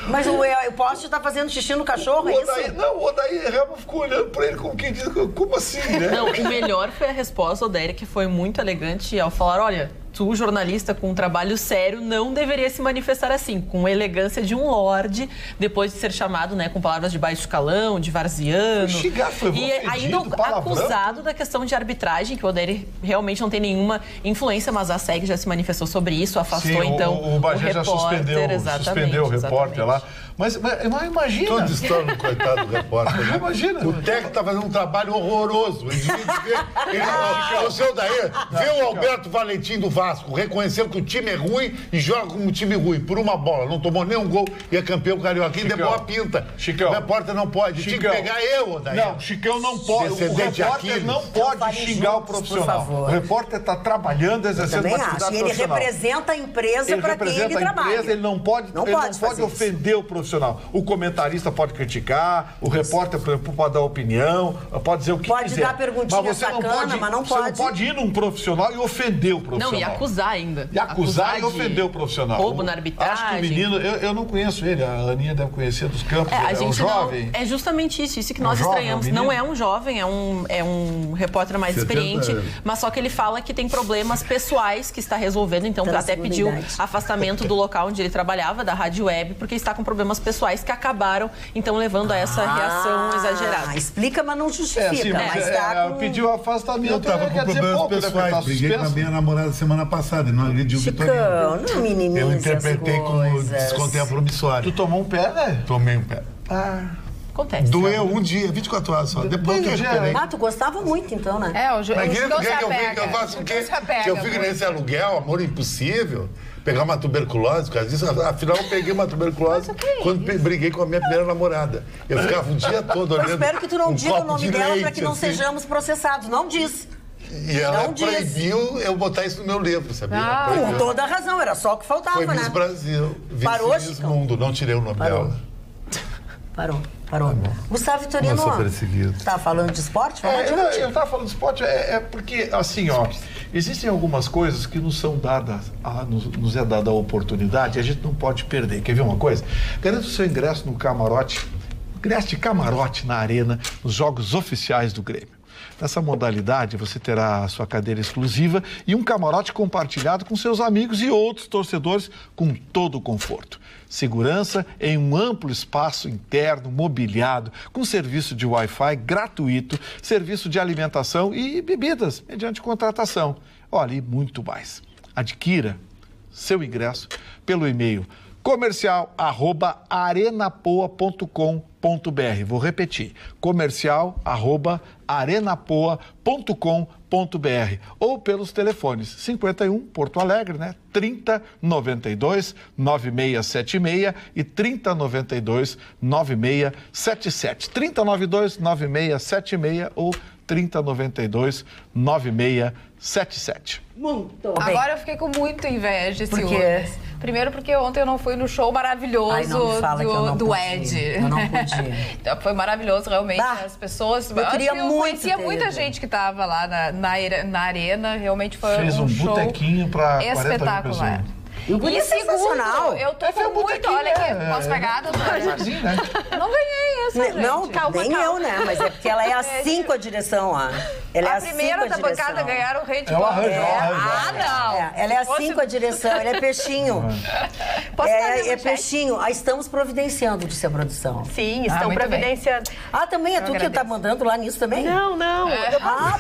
Mas o Poste tá fazendo xixi no cachorro, é isso? Não, o Odair realmente ficou olhando pra ele como quem diz, como assim, né? Não, o melhor foi a resposta, Odair, que foi muito elegante ao falar, olha, tu, jornalista com um trabalho sério, não deveria se manifestar assim, com elegância de um lorde, depois de ser chamado, né, com palavras de baixo escalão, de varziano. Foi e ainda acusado da questão de arbitragem, que o Odair realmente não tem nenhuma influência, mas a SEG já se manifestou sobre isso, afastou então o Bagé já suspendeu o repórter lá. Mas imagina. Tudo está no coitado do repórter, né? Imagina. O técnico está fazendo um trabalho horroroso. Ele devia dizer, o seu Daí, vê o Alberto Valentim do Vasco, reconheceu que o time é ruim e joga como um time ruim, por uma bola. Não tomou nenhum gol e é campeão carioca. E deu boa pinta. Chicão. O repórter não pode. Tinha que pegar eu, Daí. Não, Chicão não pode. O repórter não pode xingar o profissional. O repórter está trabalhando, exercendo uma atividade profissional. E ele representa a empresa para quem ele trabalha. Ele não pode ofender o profissional. O comentarista pode criticar, o repórter, por exemplo, pode dar opinião, pode dizer o que quiser. Pode dar perguntinha sacana, mas não pode. Você não pode ir num profissional e ofender o profissional. Não, e acusar ainda. E acusar e ofender o profissional. Roubo na arbitragem. Acho que o menino, eu não conheço ele, a Aninha deve conhecer dos campos, ele é um jovem. É justamente isso que nós estranhamos. Não é um jovem, é um repórter mais experiente, mas só que ele fala que tem problemas pessoais que está resolvendo, então até pediu afastamento do local onde ele trabalhava, da rádio web, porque está com problemas pessoais que acabaram, então, levando a essa reação exagerada. Explica, mas não justifica. Mas pediu afastamento. Eu estava com problemas pessoais. Briguei com a minha namorada semana passada e não agrediu o Vitorino. Não minimize. Eu interpretei como descontei a promissória. Tu tomou um pé, né? Tomei um pé. Acontece. Doeu um dia, 24 horas só. Depois eu recuperei. Tu gostava muito, então, né? Mas que eu faço o quê? Que eu fico nesse aluguel, amor impossível. Pegar uma tuberculose, por causa disso. Afinal, eu peguei uma tuberculose quando briguei com a minha primeira namorada. Eu ficava o dia todo olhando. Eu espero que tu não diga o nome dela para que não assim. Sejamos processados. Não diz. E ela proibiu eu botar isso no meu livro, sabia? Com toda a razão, era só o que faltava, Foi né? Miss Brasil. Parou, Miss Mundo, não tirei o nome dela. Parou. Gustavo Vitorino, tá falando de esporte? Eu estava falando de esporte, porque, assim, existem algumas coisas que nos são dadas, nos é dada a oportunidade e a gente não pode perder. Quer ver uma coisa? Garanta o seu ingresso no camarote, ingresso de camarote na arena, nos jogos oficiais do Grêmio. Nessa modalidade, você terá a sua cadeira exclusiva e um camarote compartilhado com seus amigos e outros torcedores com todo o conforto. Segurança em um amplo espaço interno, mobiliado, com serviço de Wi-Fi gratuito, serviço de alimentação e bebidas, mediante contratação. Olha, e muito mais. Adquira seu ingresso pelo e-mail comercial@arenapoa.com.br. Vou repetir, comercial@arenapoa.com.br ou pelos telefones 51 Porto Alegre, né? 3092 9676 e 3092 9677. 3092 9676 ou 3092 9677. Muito bem. Agora eu fiquei com muita inveja esse ciúmes. Primeiro porque ontem eu não fui no show maravilhoso do Ed. Eu não podia. Então, foi maravilhoso, realmente. As pessoas... Eu conhecia muita gente que estava lá na arena. Realmente foi Fez um show botequinho para espetacular. E sensacional. Eu tô com muito... Olha aqui, posso pegar, doutora? Não ganhei essa, gente. Não, nem eu, né? Mas é porque ela é a 5 a direção, ó. Ela é a primeira da bancada ganharam o rede. Não. Ela é a 5 a direção, ela é peixinho. É peixinho. Estamos providenciando, disse a produção. Sim, estão providenciando. Também é tu que tá mandando lá nisso também? Não.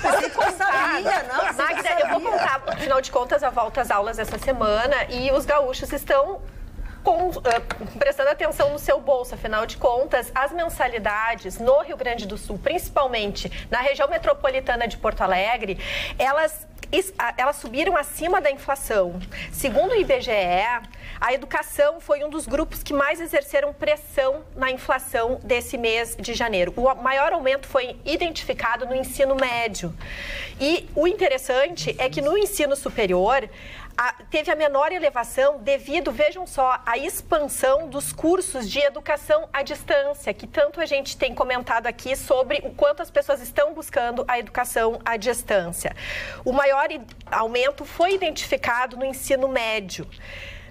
Pensei que tu sabia. Magda, eu vou contar, afinal de contas, a volta às aulas essa semana e os gaúchos estão prestando atenção no seu bolso. Afinal de contas, as mensalidades no Rio Grande do Sul, principalmente na região metropolitana de Porto Alegre, elas elas subiram acima da inflação. Segundo o IBGE, a educação foi um dos grupos que mais exerceram pressão na inflação desse mês de janeiro. O maior aumento foi identificado no ensino médio. E o interessante é que no ensino superior teve a menor elevação devido, vejam só, à expansão dos cursos de educação à distância, que tanto a gente tem comentado aqui sobre o quanto as pessoas estão buscando a educação à distância. O maior aumento foi identificado no ensino médio.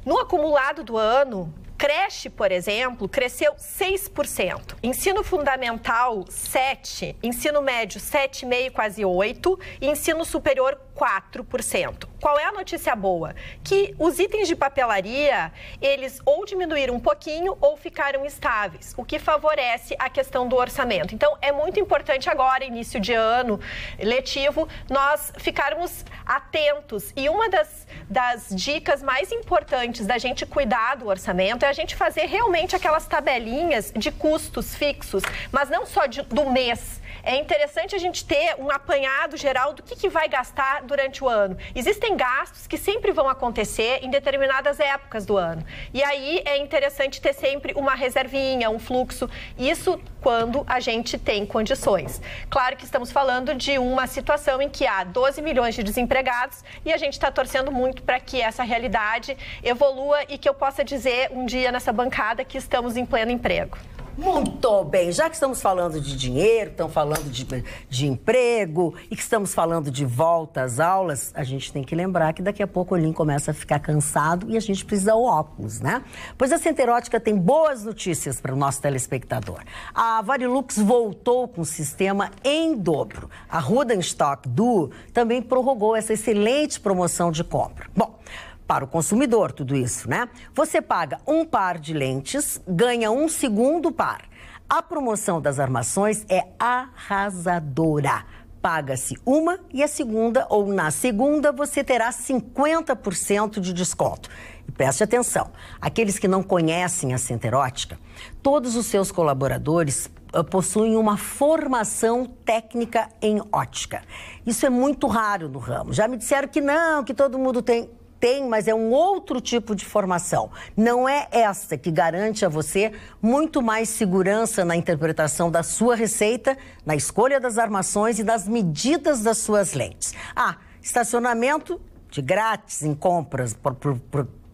No acumulado do ano, creche, por exemplo, cresceu 6%. Ensino fundamental, 7%. Ensino médio, 7,5%, quase 8%. E ensino superior, 4%. Qual é a notícia boa? Que os itens de papelaria, eles ou diminuíram um pouquinho ou ficaram estáveis, o que favorece a questão do orçamento. Então, é muito importante agora, início de ano letivo, nós ficarmos atentos. E uma das dicas mais importantes da gente cuidar do orçamento é a gente fazer realmente aquelas tabelinhas de custos fixos, mas não só do mês. É interessante a gente ter um apanhado geral do que vai gastar durante o ano. Existem gastos que sempre vão acontecer em determinadas épocas do ano. E aí é interessante ter sempre uma reservinha, um fluxo. Isso quando a gente tem condições. Claro que estamos falando de uma situação em que há 12 milhões de desempregados e a gente está torcendo muito para que essa realidade evolua e que eu possa dizer um dia nessa bancada que estamos em pleno emprego. Muito bem, já que estamos falando de dinheiro, estamos falando de emprego e que estamos falando de volta às aulas, a gente tem que lembrar que daqui a pouco o Olim começa a ficar cansado e a gente precisa do óculos, né? Pois a Center Ótica tem boas notícias para o nosso telespectador. A Varilux voltou com o sistema em dobro. A Rodenstock Duo também prorrogou essa excelente promoção de compra. Bom, para o consumidor, tudo isso, né? Você paga um par de lentes, ganha um segundo par. A promoção das armações é arrasadora. Paga-se uma e a segunda, ou na segunda, você terá 50% de desconto. E preste atenção, aqueles que não conhecem a Center Ótica, todos os seus colaboradores possuem uma formação técnica em ótica. Isso é muito raro no ramo. Já me disseram que não, que todo mundo tem. Tem, mas é um outro tipo de formação. Não é essa que garante a você muito mais segurança na interpretação da sua receita, na escolha das armações e das medidas das suas lentes. Estacionamento de grátis em compras,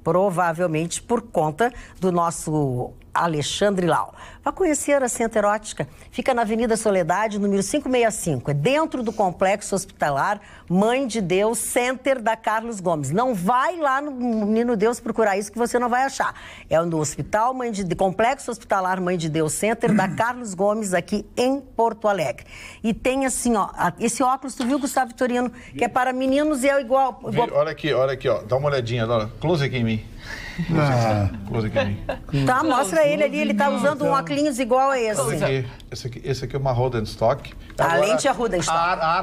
provavelmente por conta do nosso Alexandre Lau. Vá conhecer a Center Ótica. Fica na Avenida Soledade, número 565. É dentro do Complexo Hospitalar Mãe de Deus Center da Carlos Gomes. Não vai lá no Menino Deus procurar isso que você não vai achar. É no Hospital Complexo Hospitalar Mãe de Deus Center da Carlos Gomes, aqui em Porto Alegre. E tem assim, ó, esse óculos, tu viu, Gustavo Vitorino, que é para meninos e é igual... Olha aqui, ó. Dá uma olhadinha, olha. Close aqui em mim. Close aqui em mim. Tá, mostra ele ali, ele tá usando um óculos igual a esse. Esse aqui é uma Rodenstock. A lente é Rodenstock. A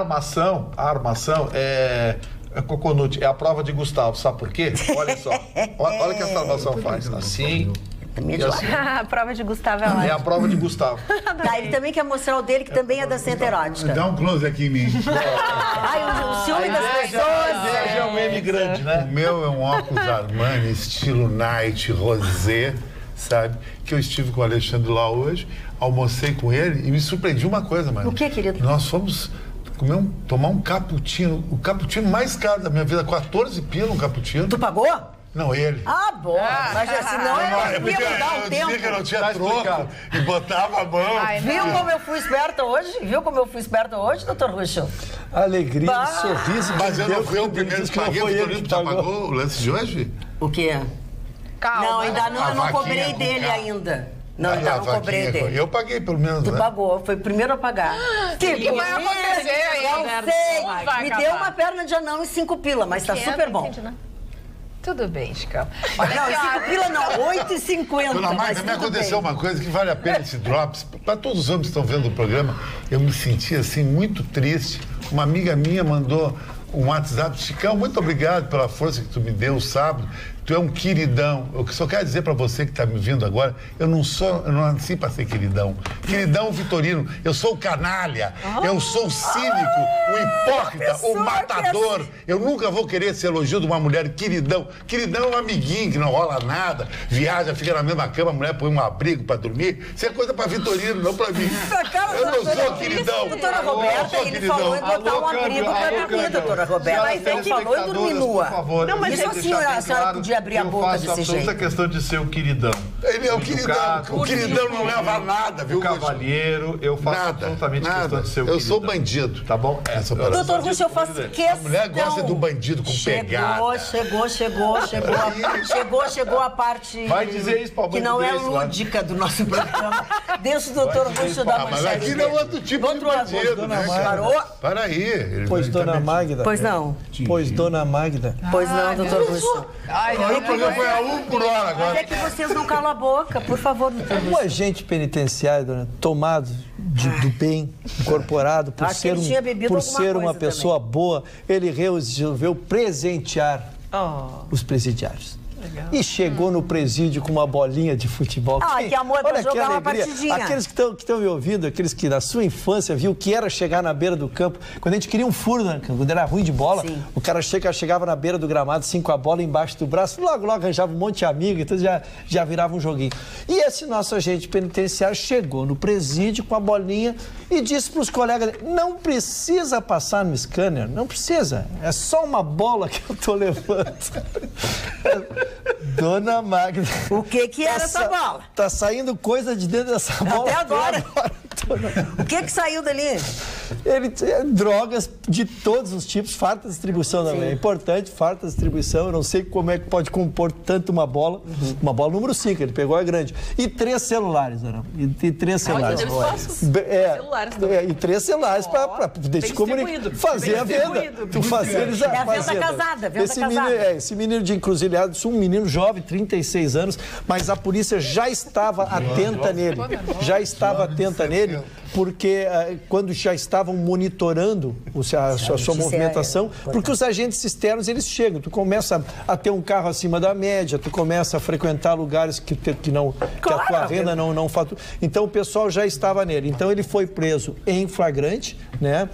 armação é Coconut, é a prova de Gustavo, sabe por quê? Olha só, olha o que essa armação faz, assim... E assim. A prova de Gustavo é lá. É a prova de Gustavo. Tá, ele também quer mostrar o dele, que também é da Center Ótica. Dá um close aqui em mim. O ciúme das pessoas. É um M grande, né? O meu é um óculos Armani, estilo night, rosé, sabe? Que eu estive com o Alexandre lá hoje, almocei com ele e me surpreendi uma coisa, mano. O que, querido? Nós fomos tomar um cappuccino, o cappuccino mais caro da minha vida, 14 pila um cappuccino. Tu pagou? Não, ele. Bom. Mas assim, não É ia porque mudar o eu tempo. dizia que eu não tinha troco e botava a mão. Viu como eu fui esperta hoje? Doutor Ruxo? Alegria, sorriso. Mas eu não fui o primeiro que paguei, o Vitorino já pagou o lance de hoje? O quê? Calma. Não, ainda não, eu não cobrei dele ainda. Não, ainda não cobrei dele. Eu paguei pelo menos, Tu né? pagou, foi o primeiro a pagar. O que vai acontecer aí? Não sei. Me deu uma perna de anão em 5 pila, mas tá super bom. Tudo bem, Chicão. Não, em 5 pila não, 8,50. Dona Marta, me aconteceu uma coisa que vale a pena esse Drops. Para todos os homens que estão vendo o programa, eu me senti assim muito triste. Uma amiga minha mandou um WhatsApp. Chicão, muito obrigado pela força que tu me deu sábado. Tu é um queridão. Eu só quero dizer pra você que tá me ouvindo agora, eu não nasci pra ser queridão. Queridão Vitorino, eu sou o canalha, eu sou o cínico, o hipócrita, o matador. Eu nunca vou querer esse elogio de uma mulher queridão. Queridão é um amiguinho que não rola nada, viaja, fica na mesma cama, a mulher põe um abrigo pra dormir. Isso é coisa pra Vitorino, não pra mim. Eu não sou queridão. Doutora Roberta, ele falou em botar um abrigo pra dormir, doutora Roberta. Mas ele falou em dormir nua. Não, mas isso a senhora podia abrir a boca desse jeito. Eu faço absoluta questão de ser o queridão. Ele é o queridão. O queridão não leva a nada, viu? O cavalheiro, eu faço absolutamente questão de ser o queridão. Eu sou bandido. Tá bom? Doutor Russo, eu faço questão. A mulher gosta do bandido com pegada. Chegou a parte vai dizer isso pra que não é lúdica do nosso programa. Deixa o doutor Russo dar uma mas aqui não é outro tipo de bandido, né? Parou? Para aí. Pois, dona Magda. Pois não. Pois, dona Magda. Pois não, doutor Russo. O programa foi a 1 por hora agora. Mas é que vocês não calam a boca, por favor, doutor Russo. Um agente penitenciário, dona, tomado do bem, incorporado por ser uma pessoa boa, ele resolveu presentear os presidiários. Legal. E chegou no presídio com uma bolinha de futebol. Que amor, pra jogar uma partidinha. Aqueles que estão me ouvindo, aqueles que na sua infância viu que era chegar na beira do campo, quando a gente queria um furo, né? Quando era ruim de bola, sim, o cara chegava na beira do gramado, assim, com a bola embaixo do braço, logo arranjava um monte de amigo, então já virava um joguinho. E esse nosso agente penitenciário chegou no presídio com a bolinha e disse para os colegas dele, não precisa passar no scanner, não precisa, é só uma bola que eu tô levando. Dona Magda. O que era essa bola? Tá saindo coisa de dentro dessa bola. Até agora. O que saiu dali? Drogas de todos os tipos, farta distribuição também. É importante, farta distribuição. Eu não sei como é que pode compor tanto uma bola. Uma bola número 5, ele pegou a grande. E 3 celulares, dona. E 3 celulares. E 3 celulares para poder te comunicar. Fazer a venda. Tu fazer eles a venda casada. Esse menino de encruzilhada, um menino jovem, 36 anos, mas a polícia já estava atenta nele. Já estava atenta nele, porque quando já estavam monitorando a sua movimentação, porque os agentes externos, eles chegam, tu começa a ter um carro acima da média, tu começa a frequentar lugares que a tua renda não fatura. Então o pessoal já estava nele. Então ele foi preso em flagrante, né?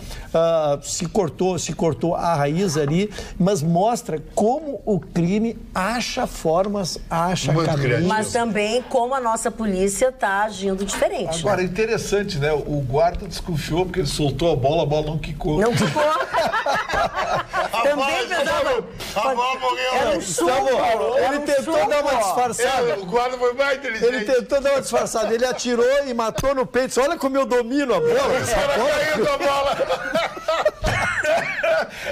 Se cortou a raiz ali, mas mostra como o crime acha formas, acha caminhos. Mas também como a nossa polícia está agindo diferente. Agora, interessante, né? O guarda desconfiou porque ele soltou a bola não quicou. Não quicou. Também pensava. A bola morreu. Era um suco. Ele tentou dar uma disfarçada. O guarda foi mais inteligente. Ele tentou dar uma disfarçada. Ele atirou e matou no peito. Olha como eu domino a bola. Caiu com a bola.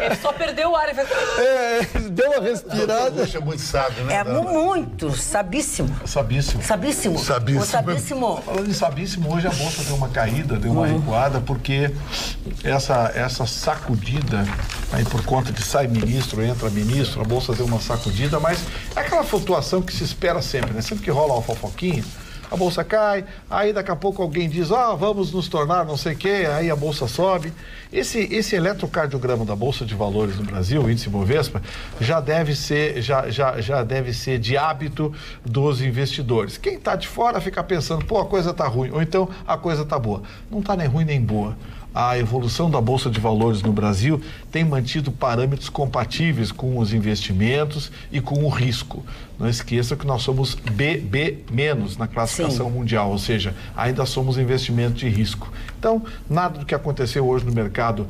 Ele só perdeu o ar. Ele deu uma respirada. Puxa, muito sábio, né? É muito. Sabíssimo. Sabíssimo. Falando em sabíssimo, hoje a bolsa deu uma caída, deu uma recuada, porque essa sacudida, aí por conta de sai ministro, entra ministro, a bolsa deu uma sacudida, mas é aquela flutuação que se espera sempre, né? Sempre que rola uma fofoquinha, a bolsa cai, aí daqui a pouco alguém diz, vamos nos tornar não sei o quê, aí a bolsa sobe. Esse eletrocardiograma da Bolsa de Valores no Brasil, o índice Bovespa, já deve ser de hábito dos investidores. Quem está de fora fica pensando, a coisa está ruim, ou então a coisa está boa. Não está nem ruim nem boa. A evolução da Bolsa de Valores no Brasil tem mantido parâmetros compatíveis com os investimentos e com o risco. Não esqueça que nós somos BB- na classificação mundial, ou seja, ainda somos investimento de risco. Então, nada do que aconteceu hoje no mercado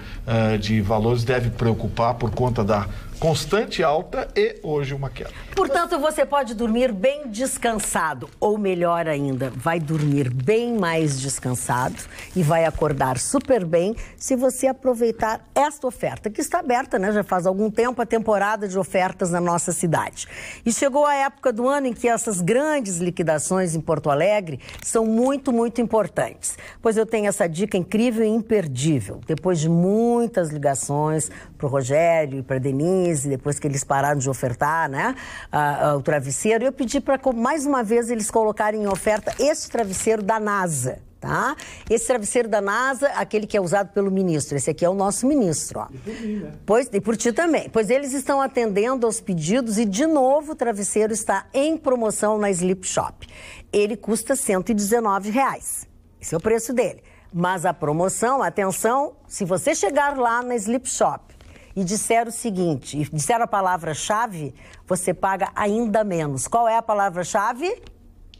de valores deve preocupar por conta da constante alta e hoje uma queda. Portanto, você pode dormir bem descansado, ou melhor ainda, vai dormir bem mais descansado e vai acordar super bem se você aproveitar esta oferta, que está aberta, né? Já faz algum tempo a temporada de ofertas na nossa cidade. E chegou a época do ano em que essas grandes liquidações em Porto Alegre são muito, muito importantes. Pois eu tenho essa dica incrível e imperdível. Depois de muitas ligações para o Rogério e para a Denise, depois que eles pararam de ofertar, né, o travesseiro, eu pedi para mais uma vez eles colocarem em oferta esse travesseiro da NASA. tá? Esse travesseiro da NASA, aquele que é usado pelo ministro, esse aqui é o nosso ministro, ó. E por mim, né? Pois, e por ti também. Pois eles estão atendendo aos pedidos e, de novo, o travesseiro está em promoção na Sleep Shop. Ele custa R$ 119. Esse é o preço dele. Mas a promoção, atenção, se você chegar lá na Sleep Shop e disser o seguinte, e disser a palavra-chave, você paga ainda menos. Qual é a palavra-chave?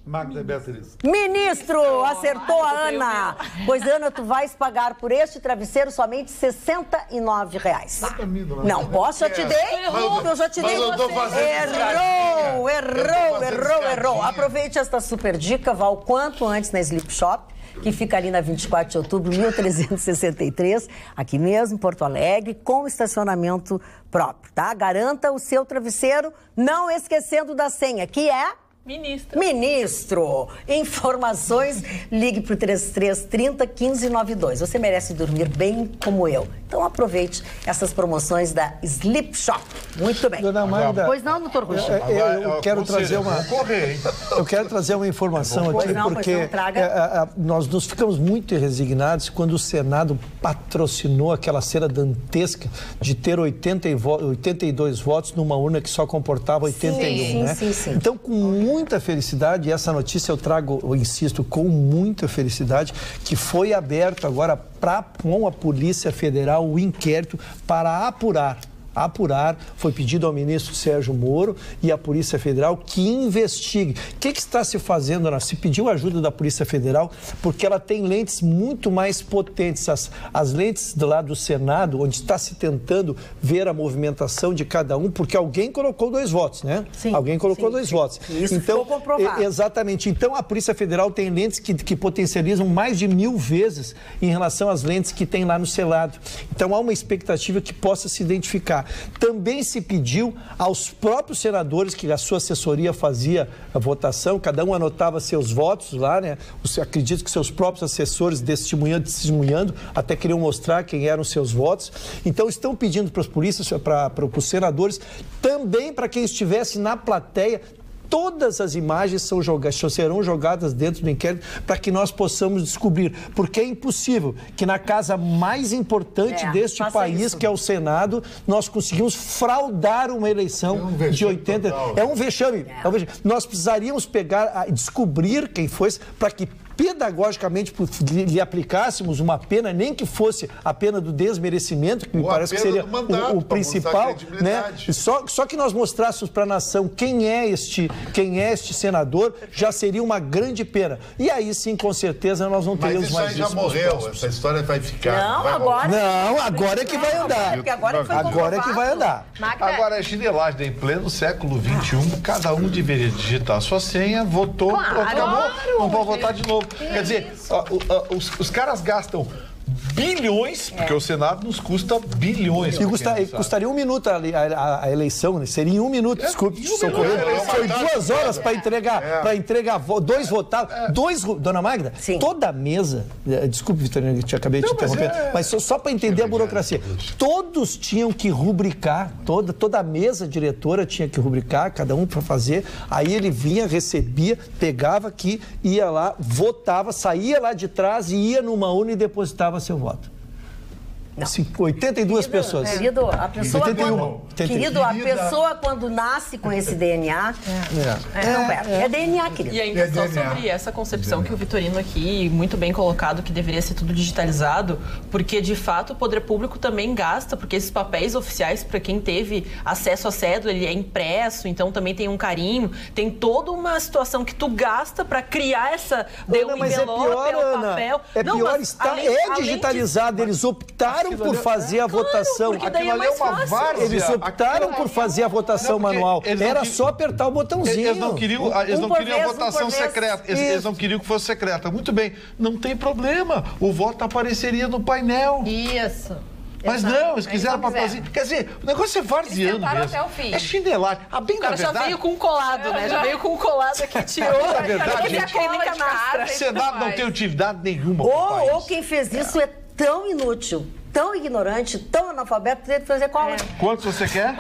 Magda Beatriz. Ministro, acertou a Ana. Pois, Ana, tu vais pagar por este travesseiro somente R$ 69. Não, posso, eu te dei? Eu já te dei. Errou. Aproveite esta super dica, vá o quanto antes na Sleep Shop, que fica ali na 24 de outubro, 1363, aqui mesmo, em Porto Alegre, com estacionamento próprio, tá? Garanta o seu travesseiro, não esquecendo da senha, que é... Ministro. Informações, ligue para o 3330-1592. Você merece dormir bem como eu. Então aproveite essas promoções da Sleep Shop. Muito bem. Dona Magda, pois não, doutor Ruxo? Eu quero trazer uma... Eu quero trazer uma informação aqui, porque nós nos ficamos muito resignados quando o Senado patrocinou aquela cena dantesca de ter 82 votos numa urna que só comportava 81, né? Sim. Então, com muita felicidade, e essa notícia eu trago, eu insisto, com muita felicidade, que foi aberto agora com a Polícia Federal o inquérito para apurar, foi pedido ao ministro Sérgio Moro e à Polícia Federal que investigue. O que está se fazendo? Se pediu ajuda da Polícia Federal porque ela tem lentes muito mais potentes. As lentes do lado do Senado, onde está se tentando ver a movimentação de cada um, porque alguém colocou 2 votos, né? Sim. Alguém colocou 2 votos. Isso então, ficou comprovado. Exatamente. Então, a Polícia Federal tem lentes que potencializam mais de 1000 vezes em relação às lentes que tem lá no Senado. Então, há uma expectativa que possa se identificar. Também se pediu aos próprios senadores que a sua assessoria fazia a votação, cada um anotava seus votos lá, né? Acredito que seus próprios assessores testemunhando, até queriam mostrar quem eram seus votos. Então, estão pedindo para as polícias, para os senadores, também para quem estivesse na plateia, todas as imagens serão jogadas dentro do inquérito para que nós possamos descobrir, porque é impossível que na casa mais importante deste país, que é o Senado, nós conseguimos fraudar uma eleição de 80... É um vexame. Nós precisaríamos descobrir quem foi, para que pedagogicamente lhe aplicássemos uma pena, nem que fosse a pena do desmerecimento, que me parece que seria o principal, né? Só que nós mostrássemos para a nação quem é este senador, já seria uma grande pena. E aí sim, com certeza, nós não teríamos mais isso. Mas isso já morreu, essa história vai ficar. Agora é que vai andar. Agora é que vai andar. Agora, a chinelagem em pleno século XXI, cada um deveria digitar a sua senha, votou, acabou, não vou votar de novo. Quer dizer, os caras gastam bilhões, porque o Senado nos custa bilhões. E custaria 1 minuto a eleição, né? Seria em 1 minuto, desculpe, socorrer. Foi 2 horas para entregar 2 votados. Dona Magda, toda a mesa, desculpe, Vitorino, eu acabei de interromper, mas só para entender a burocracia, todos tinham que rubricar, toda a mesa diretora tinha que rubricar, cada um para fazer, aí ele vinha, recebia, pegava aqui, ia lá, votava, saía lá de trás e ia numa urna e depositava seu voto. 82 pessoas. Querido, a pessoa quando nasce com esse DNA, é DNA, querido. E ainda só sobre essa concepção que o Vitorino aqui, muito bem colocado, que deveria ser tudo digitalizado, porque de fato o poder público também gasta, porque esses papéis oficiais, para quem teve acesso à cédula, ele é impresso, então também tem um carinho, tem toda uma situação que tu gasta para criar essa... Mas é pior, Ana, papel. Digitalizado, eles optaram por fazer a votação. Eles optaram por fazer a votação manual. Era só apertar o botãozinho. Eles não queriam a votação secreta. Eles não queriam que fosse secreta. Muito bem, não tem problema. O voto apareceria no painel. Isso. Mas não, eles quiseram papelzinho. Quer dizer, o negócio é varziano mesmo. Até o fim. É chinelagem. O cara já veio com um colado, né? Já veio com um colado aqui, tirou. Na verdade, gente, o Senado não tem utilidade nenhuma. Ou quem fez isso é tão inútil tão ignorante, tão analfabeto, que teve que fazer cola. Quantos você quer?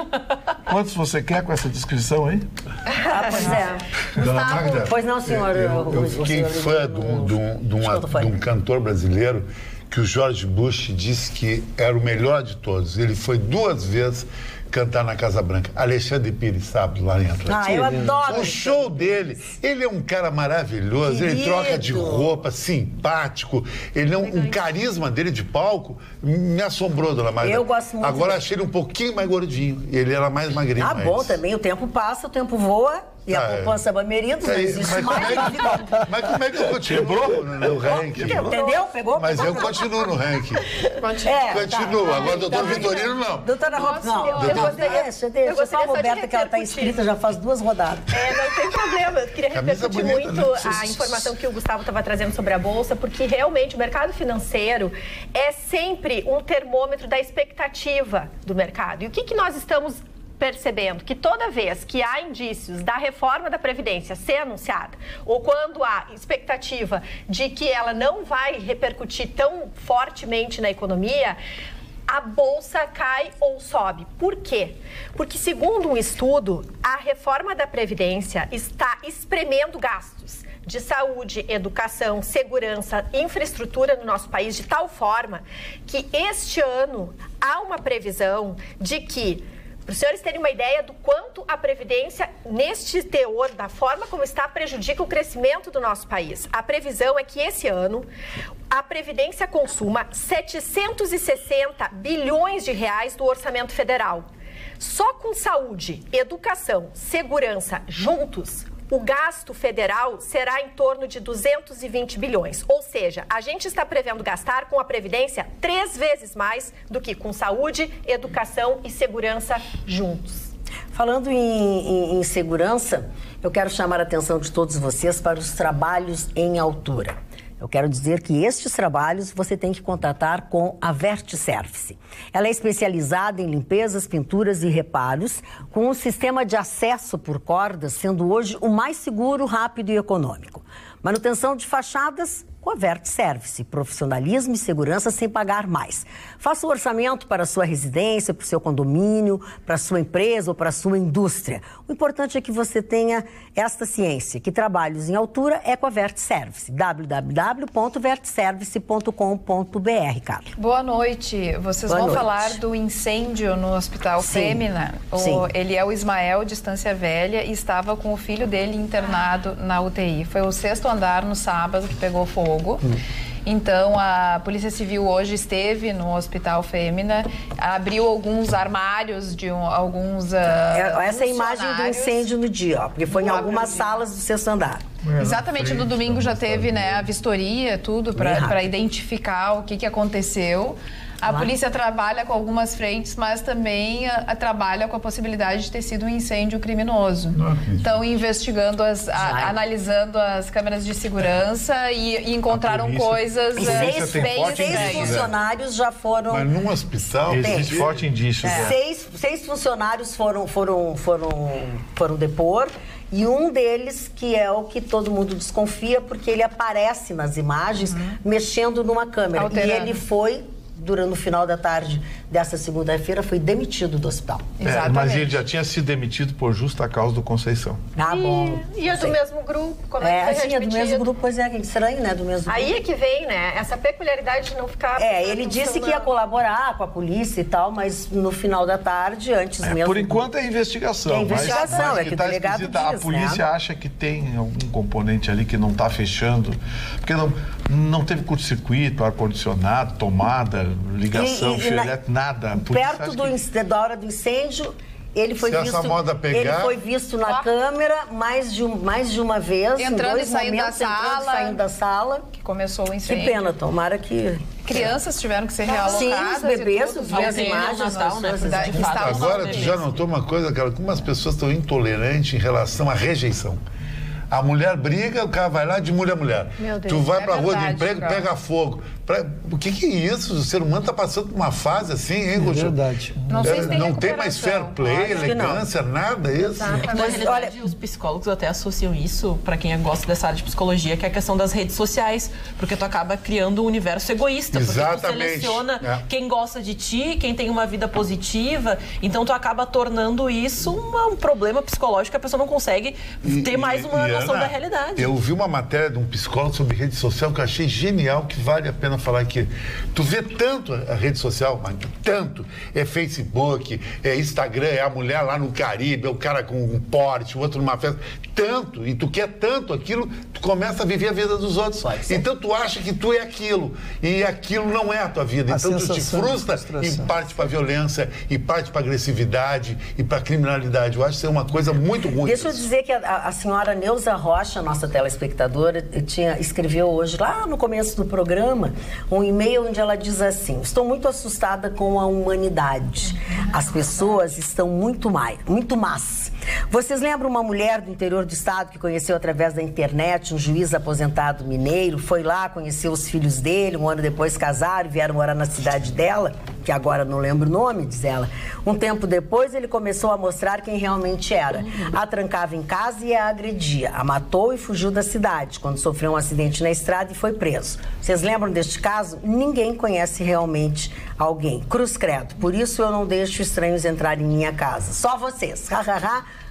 Quantos você quer com essa descrição aí? Ah, pois é. Dona Magda, Pois não, senhor. eu fiquei fã de um cantor brasileiro que o George Bush disse que era o melhor de todos. Ele foi 2 vezes cantar na Casa Branca. Alexandre Pires, sabe, lá em Atlanta. Ah, eu adoro. O show dele, ele é um cara maravilhoso, ele troca de roupa, simpático, ele é um carisma dele de palco, me assombrou, Dona Magda. Eu gosto muito Agora dele. achei ele um pouquinho mais gordinho, ele era mais magrinho. Ah, bom também, o tempo passa, o tempo voa. E a poupança Bamerindo, não existe mais. Mas como é que eu continuo no ranking? Entendeu? Pegou? Mas eu continuo no ranking. Continuo. Tá. Agora, doutor Vitorino, não. Doutora Roberta, não. Eu gostaria Deixa só a Roberta, que ela está inscrita, já faz 2 rodadas. Não tem problema. Eu queria Camisa repercutir bonita, muito né? a informação que o Gustavo estava trazendo sobre a Bolsa, porque realmente o mercado financeiro é sempre um termômetro da expectativa do mercado. E o que nós estamos percebendo? Que toda vez que há indícios da reforma da Previdência ser anunciada, ou quando há expectativa de que ela não vai repercutir tão fortemente na economia, a Bolsa cai ou sobe. Por quê? Porque, segundo um estudo, a reforma da Previdência está espremendo gastos de saúde, educação, segurança, infraestrutura no nosso país de tal forma que este ano há uma previsão de que, para os senhores terem uma ideia do quanto a Previdência, neste teor, da forma como está, prejudica o crescimento do nosso país. A previsão é que esse ano a Previdência consuma 760 bilhões de reais do orçamento federal. Só com saúde, educação, segurança juntos, o gasto federal será em torno de 220 bilhões. Ou seja, a gente está prevendo gastar com a Previdência 3 vezes mais do que com saúde, educação e segurança juntos. Falando em segurança, eu quero chamar a atenção de todos vocês para os trabalhos em altura. Eu quero dizer que estes trabalhos você tem que contratar com a Vertservice. Ela é especializada em limpezas, pinturas e reparos, com um sistema de acesso por cordas, sendo hoje o mais seguro, rápido e econômico. Manutenção de fachadas com a Vertservice. Profissionalismo e segurança sem pagar mais. Faça o orçamento para a sua residência, para o seu condomínio, para a sua empresa ou para a sua indústria. O importante é que você tenha esta ciência, que trabalhos em altura é com a Vertservice. www.vertservice.com.br, Carla. Boa noite. Vocês vão falar do incêndio no Hospital Fêmea. Ele é o Ismael, de Estância Velha, e estava com o filho dele internado na UTI. Foi o 6º andar no sábado que pegou fogo. Então, a Polícia Civil hoje esteve no Hospital Fêmea, abriu alguns armários de alguns essa é a imagem do incêndio no dia, ó, porque foi em algumas salas do 6º andar. Exatamente, no domingo já teve, né, a vistoria, tudo, para identificar o que aconteceu. A polícia trabalha com algumas frentes, mas também trabalha com a possibilidade de ter sido um incêndio criminoso. Estão investigando, analisando as câmeras de segurança e encontraram coisas bem estranhas. 6 funcionários já foram... Mas num hospital existe forte indício. 6 funcionários foram depor. E um deles, que é o que todo mundo desconfia, porque ele aparece nas imagens mexendo numa câmera. Alterando. E ele foi... durante o final da tarde dessa segunda-feira, foi demitido do hospital. Mas ele já tinha sido demitido por justa causa do Conceição. Ah, bom. E é do mesmo grupo? Como é que foi é do mesmo grupo, pois é, que estranho, né? Do mesmo Aí grupo. é que vem, né? Essa peculiaridade de não ficar... ele disse que ia colaborar com a polícia e tal, mas no final da tarde, antes mesmo... Por enquanto é investigação. É investigação, mas é que o delegado diz, a polícia acha que tem algum componente ali que não está fechando, porque não teve curto-circuito, ar-condicionado, tomada, ligação, fio elétrico, nada. Perto da hora do incêndio, ele foi visto na câmera mais de uma vez, entrando e saindo da sala. Que começou o incêndio. Que pena, tomara que... Crianças tiveram que ser realocadas. Sim, os bebês, tu viu as imagens, Agora, tu já notou uma coisa, cara, como as pessoas estão intolerantes em relação à rejeição. A mulher briga, o cara vai lá de mulher a mulher. Meu Deus, tu vai pra rua de verdade, emprego, cara. pega fogo. O que é isso? O ser humano tá passando por uma fase assim, hein, Roger? Verdade. Não sei se tem Não tem mais fair play, Acho que não. elegância, nada isso. Na realidade, os psicólogos até associam isso, para quem gosta dessa área de psicologia, que é a questão das redes sociais, porque tu acaba criando um universo egoísta, porque tu Exatamente. seleciona quem gosta de ti, quem tem uma vida positiva, então tu acaba tornando isso um problema psicológico que a pessoa não consegue ter mais uma noção Ana, da realidade. Eu vi uma matéria de um psicólogo sobre rede social que eu achei genial, que vale a pena falar aqui. Tu vê tanto a rede social, mas tanto. É Facebook, é Instagram, é a mulher lá no Caribe, é o cara com um Porsche, o outro numa festa. Tanto, e tu quer tanto aquilo, tu começa a viver a vida dos outros. Então tu acha que tu é aquilo, e aquilo não é a tua vida. A Então tu te sensação de frustra e frustração. parte pra violência, e parte pra agressividade, e pra criminalidade. Eu acho isso uma coisa muito ruim. Deixa eu dizer que a senhora Neuza Rocha, nossa telespectadora, escreveu hoje, lá no começo do programa, um e-mail onde ela diz assim: estou muito assustada com a humanidade. As pessoas estão muito más. Vocês lembram uma mulher do interior do estado que conheceu através da internet um juiz aposentado mineiro, foi lá, conheceu os filhos dele, um ano depois casaram e vieram morar na cidade dela, que agora não lembro o nome, diz ela. Um tempo depois ele começou a mostrar quem realmente era. A trancava em casa e a agredia. A matou e fugiu da cidade quando sofreu um acidente na estrada e foi preso. Vocês lembram deste caso? Ninguém conhece realmente alguém. Cruz credo. Por isso eu não deixo estranhos entrar em minha casa. Só vocês.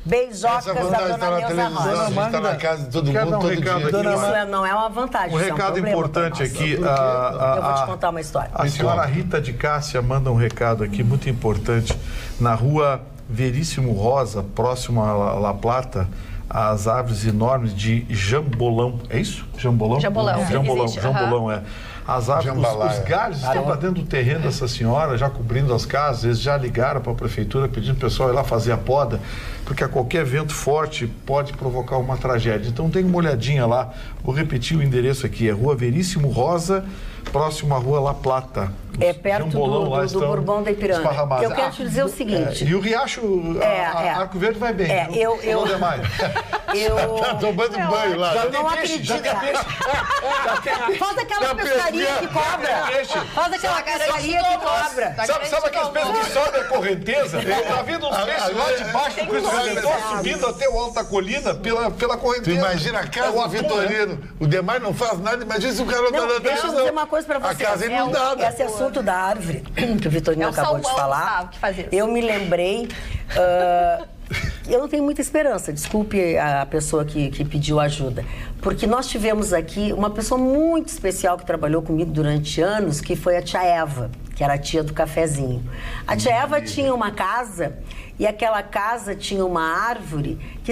Beijocas Essa da vontade de dona estar na Neuza televisão, Rocha. a gente está na casa de todo Quero mundo dar um todo recado dia. aqui. Isso não é uma vantagem. Um isso é recado problema importante pra nós. aqui. Eu vou te contar uma história. A senhora Rita de Cássia manda um recado aqui muito importante. Na rua Veríssimo Rosa, próximo a La Plata, as árvores enormes de jambolão. É isso? Jambolão? Jambolão. Jambolão, Existe, jambolão, é. As árvores, os galhos estão para dentro do terreno dessa senhora, já cobrindo as casas. Eles já ligaram para a prefeitura pedindo para o pessoal ir lá fazer a poda, porque a qualquer vento forte pode provocar uma tragédia. Então tem uma olhadinha lá. Vou repetir o endereço aqui. É Rua Veríssimo Rosa, próximo à Rua La Plata. É perto Jambolão lá do estão Bourbon da Ipiranga. esparramados. Eu quero te dizer o seguinte. E o Riacho, Arco Verde vai bem. Eu Tá tomando banho lá. eu não acredito. Faz aquela pescaria que cobra. Faz aquela pescaria que cobra. Sabe aqueles peixes que sobem a correnteza? Tá vindo uns peixes lá de baixo do Cristo Redentor subindo até o alto da colina pela correnteza. Tu imagina a casa do Vitorino. O demais não faz nada. Imagina se o cara não Não, deixa eu dizer uma coisa pra você. A casa inundada. Esse assunto da árvore, que o Vitorino acabou de Salmão, falar, Gustavo, que faz isso. eu me lembrei... eu não tenho muita esperança, desculpe a pessoa que pediu ajuda, porque nós tivemos aqui uma pessoa muito especial que trabalhou comigo durante anos, que foi a tia Eva, que era a tia do cafezinho. A tia Eva tinha uma casa, e aquela casa tinha uma árvore que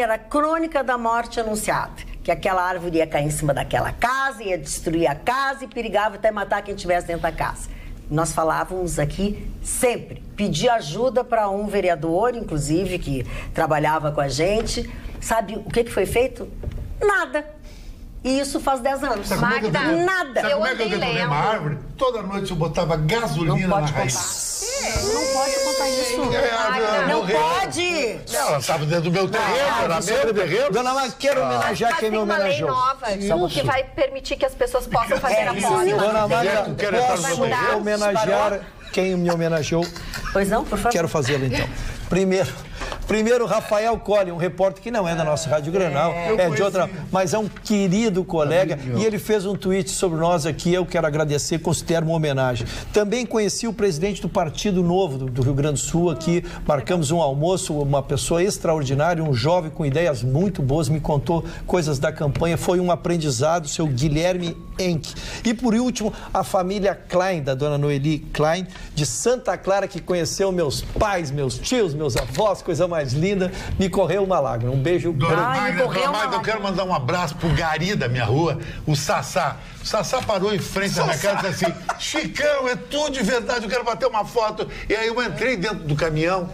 era a crônica da morte anunciada. Que aquela árvore ia cair em cima daquela casa, ia destruir a casa e perigava até matar quem estivesse dentro da casa. Nós falávamos aqui sempre, pedir ajuda para um vereador, inclusive, que trabalhava com a gente. Sabe o que foi feito? Nada. E isso faz 10 anos. Magda, nada. Sabe como é que eu detonei uma árvore? Toda noite eu botava gasolina na raiz. Não pode contar isso. Não pode. Ela estava dentro do meu terreno, era meu terreno. Dona Magda, quero homenagear Mas quem me tem uma lei homenageou. nova que vai permitir que as pessoas possam fazer a poda. Dona Magda, Tu quer entrar no meu terreno? posso homenagear quem me homenageou? Pois não, por favor. Quero fazê-lo então. Primeiro, Rafael Colli, um repórter que não é da nossa Rádio Granal, é de outra, mas é um querido colega, e ele fez um tweet sobre nós aqui, eu quero agradecer, considero uma homenagem. Também conheci o presidente do Partido Novo do Rio Grande do Sul aqui, marcamos um almoço, uma pessoa extraordinária, um jovem com ideias muito boas, me contou coisas da campanha, foi um aprendizado, seu Guilherme Enck. E por último, a família Klein, da dona Noeli Klein, de Santa Clara, que conheceu meus pais, meus tios, meus avós, coisa mais linda, me correu uma lágrima. Um beijo grande. Dona Magda, eu quero mandar um abraço pro Gari da minha rua, o Sassá. O Sassá parou em frente à minha casa e disse assim: Chicão, é tudo de verdade, eu quero bater uma foto. E aí eu entrei dentro do caminhão.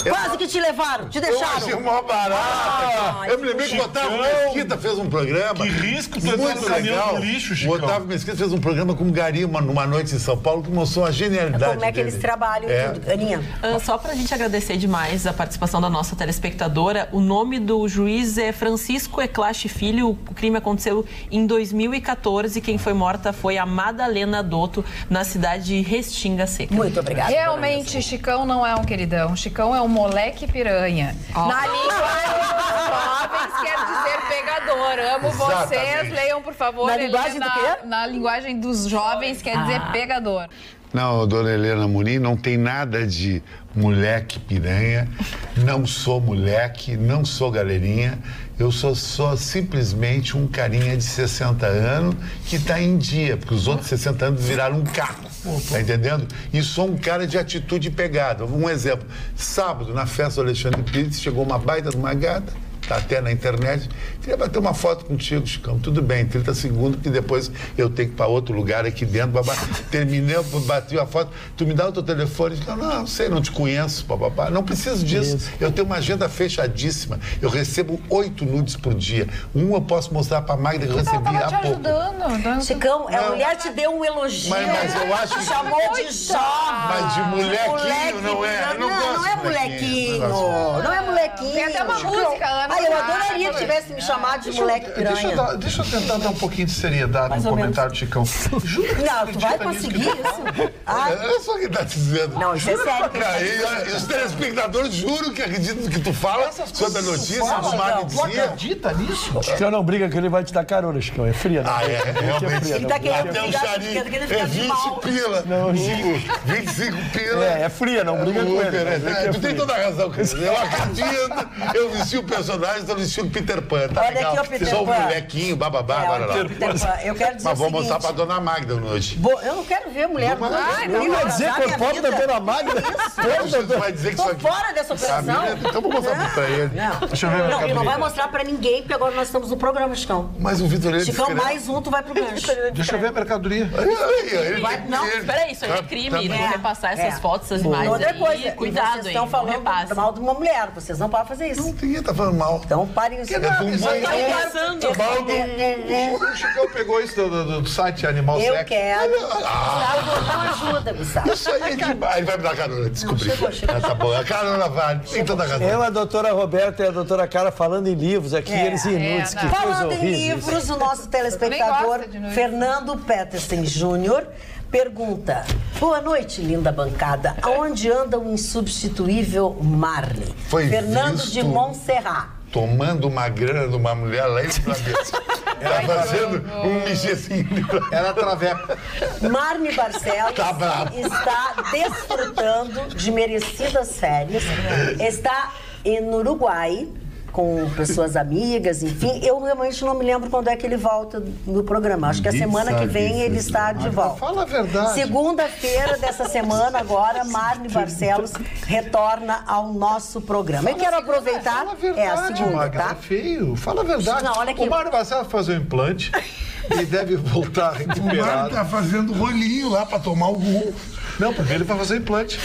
Quase que te levaram, te Eu deixaram. achei uma barata. Eu me lembrei que o Otávio Mesquita fez um programa. Que risco tu entrar muito no caminhão legal. do lixo, O Chicão. Otávio Mesquita fez um programa com o Gari numa noite em São Paulo que mostrou a genialidade Como é que dele. eles trabalham tudo. Aninha. Só pra gente agradecer demais a participação da nossa telespectadora. O nome do juiz é Francisco Eclache Filho. O crime aconteceu em 2014. Quem foi morta foi a Madalena Dotto, na cidade de Restinga Seca. Muito obrigada. Realmente, Chicão não é um queridão. Chicão é um moleque piranha. Na linguagem dos jovens quer dizer pegador. Amo vocês. Leiam, por favor. Na linguagem do quê? Na linguagem dos jovens quer dizer pegador. Não, dona Helena Amorim, não tem nada de moleque piranha. Não sou moleque, não sou galerinha. Eu sou simplesmente um carinha de 60 anos que está em dia, porque os outros 60 anos viraram um caco, tá entendendo? E sou um cara de atitude pegada. Um exemplo, sábado, na festa do Alexandre Pires, chegou uma baita de uma gata, tá até na internet, queria bater uma foto contigo, Chicão. Tudo bem, 30 segundos, que depois eu tenho que ir para outro lugar aqui dentro. Terminei, bati a foto, tu me dá o teu telefone? Não sei, não te conheço, papapá. Não preciso disso. Isso. Eu tenho uma agenda fechadíssima. Eu recebo 8 nudes por dia. Eu posso mostrar para a Magda que eu recebi há pouco. Chicão, a mulher te deu um elogio. Mas eu acho que... Chamou de jovem. Mas de molequinho, não é? Não é molequinho. Não é molequinho. Tem até uma música, Ana. Eu adoraria que tivesse me chamado de moleque piranha. Deixa eu tentar dar um pouquinho de seriedade no comentário do Chicão. Não, tu vai conseguir isso? Olha só o que tá dizendo. Não, isso é sério. E os telespectadores juram que acreditam no que tu fala sobre a notícia dos Magda dizia. Tu acredita nisso? Chicão não briga que ele vai te dar carona, Chicão. É fria, né? Realmente. Ele tá querendo Até o charinho é 20 pila. Não, 25 pila. É fria, não briga com ele. Tu tem toda a razão, cara. Eu acredito, eu vesti o personagem, então eu vesti o Peter Pan. Tá Olha legal. aqui o Peter Sou um Pan. molequinho, bababá, agora lá. Eu quero dizer Mas vou mostrar pra seguinte. dona Magda hoje. Eu não quero ver mulher. Ele vai dizer que é pobre da dona Magda? Tu vai dizer que isso Tô aqui... fora dessa operação. Então vou mostrar pra ele. Não, Deixa eu ver a ele não mercadoria. vai mostrar pra ninguém, porque agora nós estamos no programa, Chicão. Mas o Vitor ele Chicão, mais um, tu vai pro gancho. Deixa eu ver a mercadoria. Não, Peraí, isso aí é crime. Não repassar essas fotos, essas imagens. Outra aí. coisa, Cuidado, vocês hein? estão Não falando repasse. mal de uma mulher. Vocês não podem fazer isso. Ninguém tá falando mal. Então parem o O Chicão pegou isso do site Animal Eu Sex. quero. Gustavo, não ajuda, Gustavo. Isso aí é demais. Ele vai me dar carona, descobri. Tá bom, a carona vale. Tem toda a razão. Eu, a doutora Roberta e a doutora Cara falando em livros aqui, eles inúteis, que coisa Falando em horrível. livros, o nosso telespectador Fernando Petersen Júnior pergunta: boa noite, linda bancada. Aonde anda o insubstituível Marley? Foi Fernando visto de Montserrat. tomando uma grana de uma mulher lá em Bragança. Ela fazendo um mijezinho. Era traveco. Marne Barcelos Tá bravo. está desfrutando de merecidas férias. Está no Uruguai com pessoas amigas, enfim. Eu realmente não me lembro quando é que ele volta no programa. Acho que a semana que vem ele está de volta. Fala a verdade. Segunda-feira dessa semana, agora, Marne Barcelos retorna ao nosso programa. Eu quero aproveitar. Fala a verdade, a segunda, Magda, tá? é feio. Fala a verdade. Não, olha aqui. O Mário Barcelos fazer um implante e deve voltar O Mário recuperado. tá fazendo rolinho lá pra tomar o gol. Não, porque ele vai fazer implante.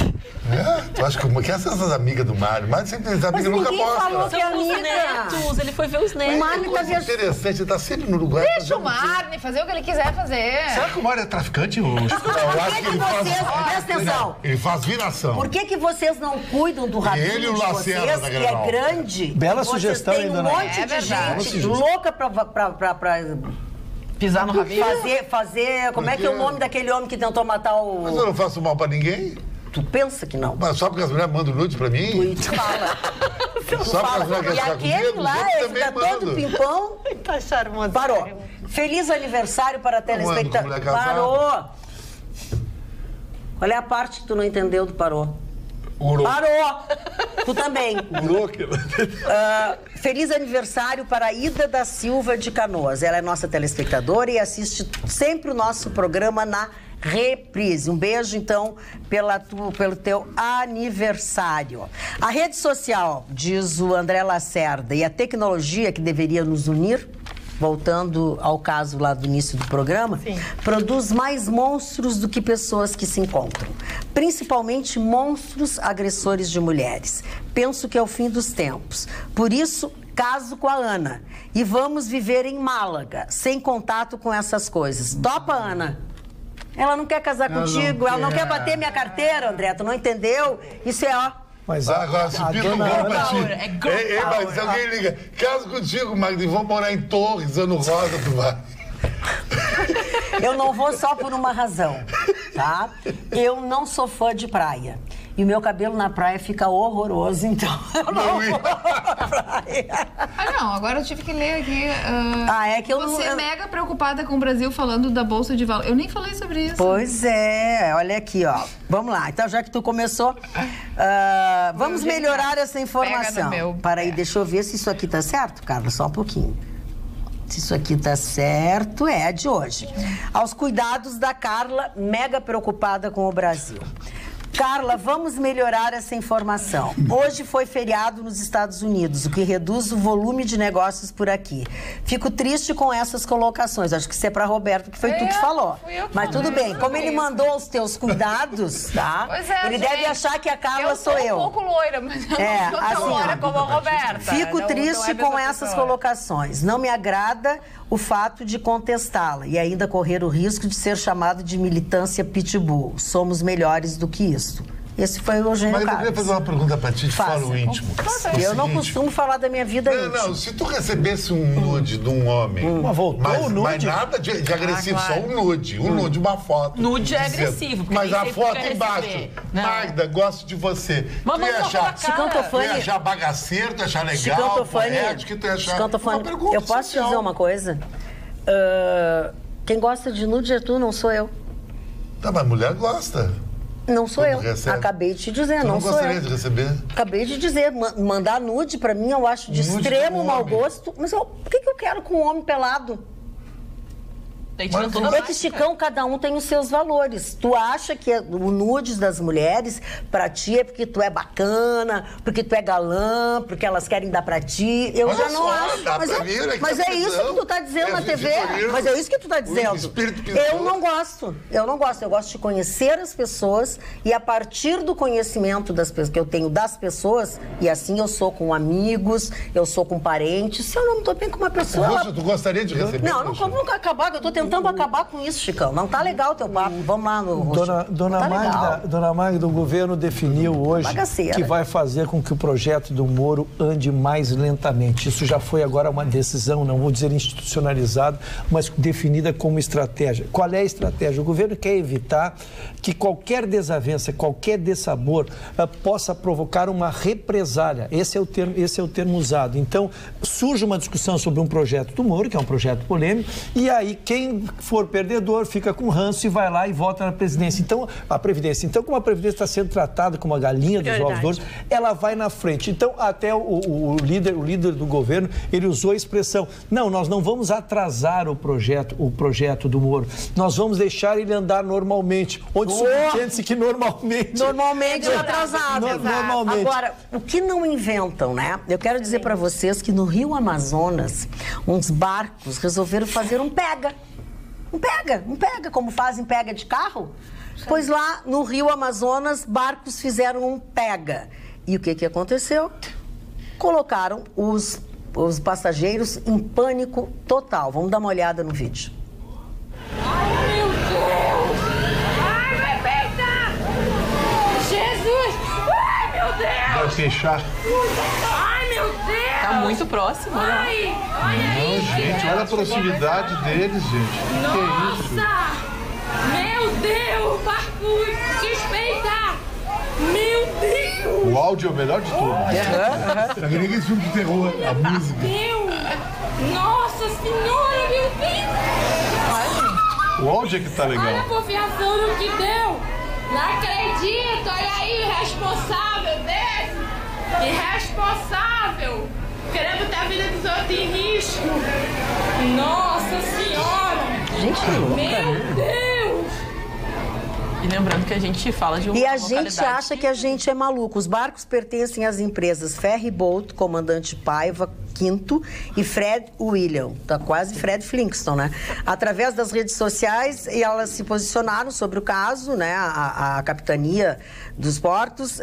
Tu acha que essas amigas do Mário? Mário sempre tem amigas, nunca ninguém falou mostra. que é São os amiga. netos, ele foi ver os netos. Marne tá viajando. Interessante, ele tá sempre no Uruguai. Deixa o Marne fazer o que ele quiser fazer. Será que o Mário é traficante? Eu acho Por que que ele faz... vocês, presta atenção, Ele faz viração. por que vocês não cuidam do rabinho Ele e o de Lacerda vocês, da que é Grenal. grande? Bela Vocês sugestão, têm hein, um dona? monte É de verdade. gente louca pra Pisar no rabinho. fazer... Como é que é o nome daquele homem que tentou matar Mas eu o... não faço mal pra ninguém. Tu pensa que não? Mas só porque as mulheres mandam nude pra mim? Tu fala. Tu Só porque fala. as mulheres E querem ficar aquele comigo, os lá, outros esse também tá todo mandam. pimpão, Tá charmoso. parou. Feliz aniversário para a ando com telespectador. mulher casada. Parou. Qual é a parte que tu não entendeu do parou? Urou. Parou! Tu também. Feliz aniversário para a Ida da Silva de Canoas. Ela é nossa telespectadora e assiste sempre o nosso programa na reprise. Um beijo, então, pelo teu aniversário. A rede social, diz o André Lacerda, e a tecnologia que deveria nos unir, voltando ao caso lá do início do programa, produz mais monstros do que pessoas que se encontram. Principalmente monstros agressores de mulheres. Penso que é o fim dos tempos. Por isso, caso com a Ana. E vamos viver em Málaga, sem contato com essas coisas. Topa, Ana? Ela não quer casar contigo, ela não quer bater minha carteira, André. Tu não entendeu? Isso é, ó, Mas agora, se pinta um gol pra ti. É girl power. Mas se alguém liga, caso contigo, Magda, vamos morar em Torres, Ano Rosa, tu vai. Eu não vou só por uma razão, tá? Eu não sou fã de praia. E o meu cabelo na praia fica horroroso, então eu não vou pra praia. Não, agora eu tive que ler aqui. É que eu Você não... é mega preocupada com o Brasil falando da Bolsa de Valores. Eu nem falei sobre isso. Pois é, olha aqui, ó. Vamos lá, então já que tu começou, vamos melhorar essa informação. Para aí, deixa eu ver se isso aqui tá certo, Carla, só um pouquinho. Se isso aqui tá certo, é de hoje. Aos cuidados da Carla, mega preocupada com o Brasil. Carla, vamos melhorar essa informação. Hoje foi feriado nos Estados Unidos, o que reduz o volume de negócios por aqui. Fico triste com essas colocações. Acho que isso é para Roberto, que foi tu que falou. Mas tudo bem, como ele mandou os teus cuidados, tá? Pois é, ele deve achar que a Carla sou eu. Eu sou um pouco loira, mas eu não sou tão loira como a Roberta. Fico triste com essas colocações. Não me agrada o fato de contestá-la e ainda correr o risco de ser chamado de militância pitbull. Somos melhores do que isso. Esse foi o Eugênio Carlos. Mas eu queria fazer uma pergunta pra ti de fórum íntimo. Eu não costumo falar da minha vida íntima. Não, se tu recebesse um nude de um homem... Mas voltou o nude? Mas nada de agressivo, claro. Só um nude. Um nude, uma foto. Nude é dizendo, agressivo. Mas a nem foto sempre quer embaixo. receber. Não. Magda, gosto de você. Mas tu ia achar... cara. Tu ia achar bagaceiro, tu ia achar legal, poético, tu ia achar... Uma pergunta eu posso te dizer uma coisa? Quem gosta de nude é tu, não sou eu. Tá, mas mulher gosta. Não sou eu. Recebe. Acabei de te dizer, não sou eu. Não gostaria de receber? Acabei de dizer, mandar nude pra mim eu acho de Nude extremo com mau homem. gosto. Mas por que eu quero com um homem pelado? Mas É que, Chicão, cada um tem os seus valores. Tu acha que o nudes das mulheres, pra ti, é porque tu é bacana, porque tu é galã, porque elas querem dar pra ti. Eu já não acho. Mas é isso que tu tá dizendo na TV. Mas é isso que tu tá dizendo. Eu não gosto. Eu não gosto. Eu gosto de conhecer as pessoas e a partir do conhecimento que eu tenho das pessoas, e assim eu sou com amigos, eu sou com parentes. Se eu não tô bem com uma pessoa... Tu gostaria de receber? Não, vamos nunca acabar, eu tô tentando acabar com isso, Chicão. Não tá legal o teu papo. Vamos lá no... Dona Magda, o governo definiu hoje que vai fazer com que o projeto do Moro ande mais lentamente. Isso já foi agora uma decisão, não vou dizer institucionalizada, mas definida como estratégia. Qual é a estratégia? O governo quer evitar que qualquer desavença, qualquer dessabor possa provocar uma represália. Esse é o termo usado. Então, surge uma discussão sobre um projeto do Moro, que é um projeto polêmico, e aí quem for perdedor fica com ranço e vai lá e vota na presidência. Então, a Previdência. Então, como a Previdência está sendo tratada como a galinha dos ovos de ouro, ela vai na frente. Então, até o líder do governo, ele usou a expressão, não, nós não vamos atrasar o projeto do Moro. Nós vamos deixar ele andar normalmente. Onde subentende-se que normalmente é atrasado. Normalmente. Agora, o que não inventam, né? Eu quero dizer para vocês que no Rio Amazonas, uns barcos resolveram fazer um pega, como fazem pega de carro. Pois lá no Rio Amazonas, barcos fizeram um pega. E o que aconteceu? Colocaram os passageiros em pânico total. Vamos dar uma olhada no vídeo. Ai, meu Deus! Ai, Rebecca! Jesus! Ai, meu Deus! Vai fechar. Ai, meu Deus! Tá muito próximo, né? Ai, olha aí! Gente, olha a proximidade deles, gente. Que é isso? Nossa! Meu Deus! Barco! Respeita! Meu Deus! O áudio é o melhor de tudo. É que nem filme de terror, a música. Meu Deus! Nossa Senhora, meu Deus! O áudio é que tá legal. Olha a confiança no que deu! Não acredito! Olha aí, irresponsável desse! Irresponsável! Querendo botar a vida dos outros em risco! Nossa Senhora! Gente, que louca, Meu Deus! E lembrando que a gente fala de uma E a gente acha que a gente é maluco. Os barcos pertencem às empresas Ferryboat, Comandante Paiva, V e Fred William. Tá quase Fred Flintstone, né? Através das redes sociais, elas se posicionaram sobre o caso, né? A capitania dos portos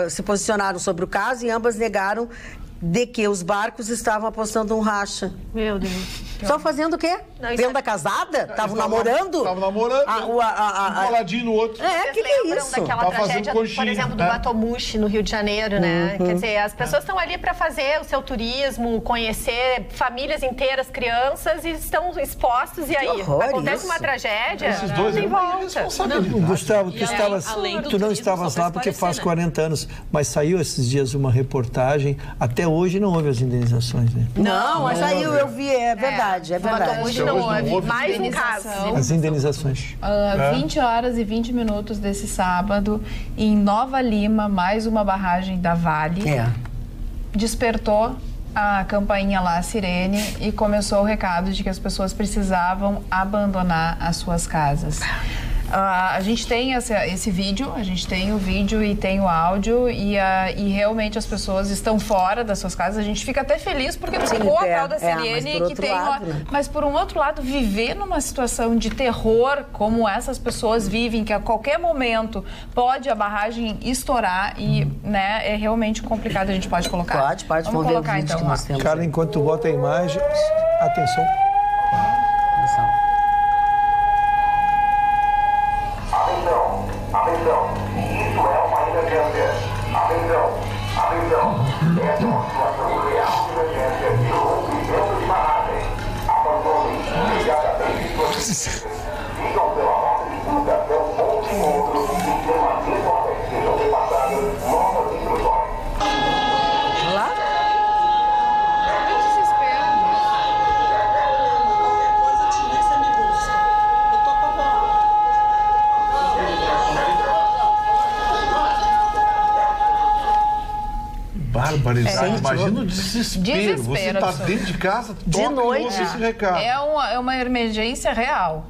se posicionaram sobre o caso e ambas negaram de que os barcos estavam apostando um racha. Meu Deus. Estão fazendo o quê? Venda casada? Estavam namorando? Estavam namorando. Um coladinho no outro. Que é isso? Daquela tragédia, por exemplo, do Batomushi, no Rio de Janeiro, né? Quer dizer, as pessoas estão ali para fazer o seu turismo, conhecer famílias inteiras, crianças, e estão expostos, e aí? Acontece uma tragédia, esses dois não tem volta. Gustavo, tu não estavas lá porque faz 40 anos, mas saiu esses dias uma reportagem, até hoje não houve as indenizações, né? Não, mas saiu, eu vi, é verdade, é verdade. Hoje não houve. Mais um caso. As indenizações. 20 horas e 20 minutos desse sábado, em Nova Lima, mais uma barragem da Vale. Despertou a campainha lá, a sirene, e começou o recado de que as pessoas precisavam abandonar as suas casas. A gente tem esse vídeo, a gente tem o vídeo e tem o áudio, e realmente as pessoas estão fora das suas casas. A gente fica até feliz porque tocou a tal da sirene, que tem mas por um outro lado, viver numa situação de terror como essas pessoas vivem, que a qualquer momento pode a barragem estourar e, né, é realmente complicado. A gente pode colocar? Pode. Vamos colocar então lá. Carla, enquanto tu bota a imagem, atenção. Atenção, isso é uma emergência. Atenção. Essa é uma situação real de emergência de rompimento de barragem. Abandone imediatamente suas vidas. Sigam pela rota de fuga até um ponto encontro e permaneçam até que sejam repassadas novas instruções. Lá? Barbaridade. Imagina o desespero. Você está dentro de casa, de noite, esse recado. É uma emergência real.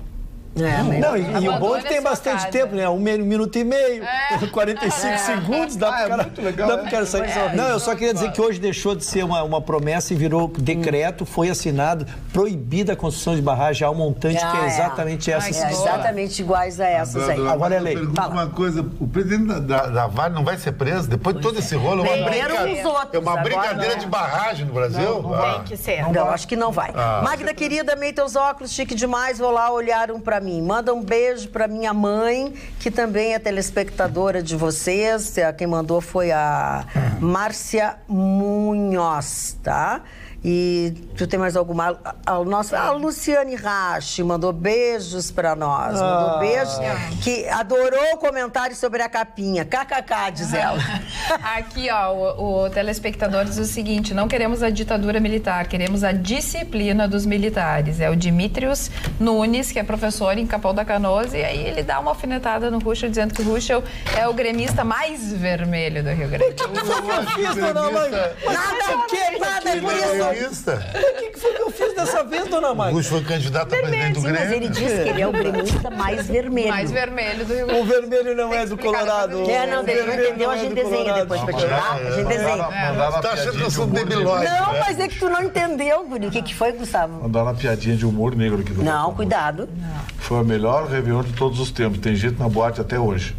E o bom é que tem bastante tempo, né? 1 minuto e meio, 45 segundos, dá pro cara, muito legal, dá pro cara sair. Não, eu só queria dizer que hoje deixou de ser uma promessa e virou decreto, foi assinado, proibida a construção de barragem, há um montante que é exatamente essa situação. Exatamente iguais a essas aí. Agora é lei. Pergunta uma coisa, o presidente da Vale não vai ser preso? Depois de todo esse rolo, é uma brincadeira de barragem no Brasil? Tem que ser. Não, acho que não vai. Magda, querida, amei teus óculos, chique demais, vou lá olhar um pra mim. Manda um beijo pra minha mãe, que também é telespectadora de vocês. Quem mandou foi a Márcia Munhoz, tá? E tu tem mais alguma? A Luciane Rache mandou beijos pra nós. Mandou beijos. Que adorou o comentário sobre a capinha. KKK, diz ela. Aqui, o telespectador diz o seguinte: não queremos a ditadura militar, queremos a disciplina dos militares. É o Dimitrios Nunes, que é professor em Capão da Canoa, e aí ele dá uma alfinetada no Ruschel, dizendo que o Ruschel é o gremista mais vermelho do Rio Grande do Sul. Nada, é por isso. O que foi que eu fiz dessa vez, dona Magda? O Bush foi candidato a presidente do Grêmio. Mas ele disse que ele é o gremista mais vermelho. Mais vermelho do Rio Grande do Sul. O vermelho não é do Colorado. Não, ele não entendeu, a gente desenha depois pra tirar. A gente desenha. Tá achando que eu sou debilóide. Não, mas é que tu não entendeu, Guri. O que foi, Gustavo? Mandaram uma piadinha de humor negro aqui do Não, cuidado. Foi a melhor Réveillon de todos os tempos. Tem gente na boate até hoje.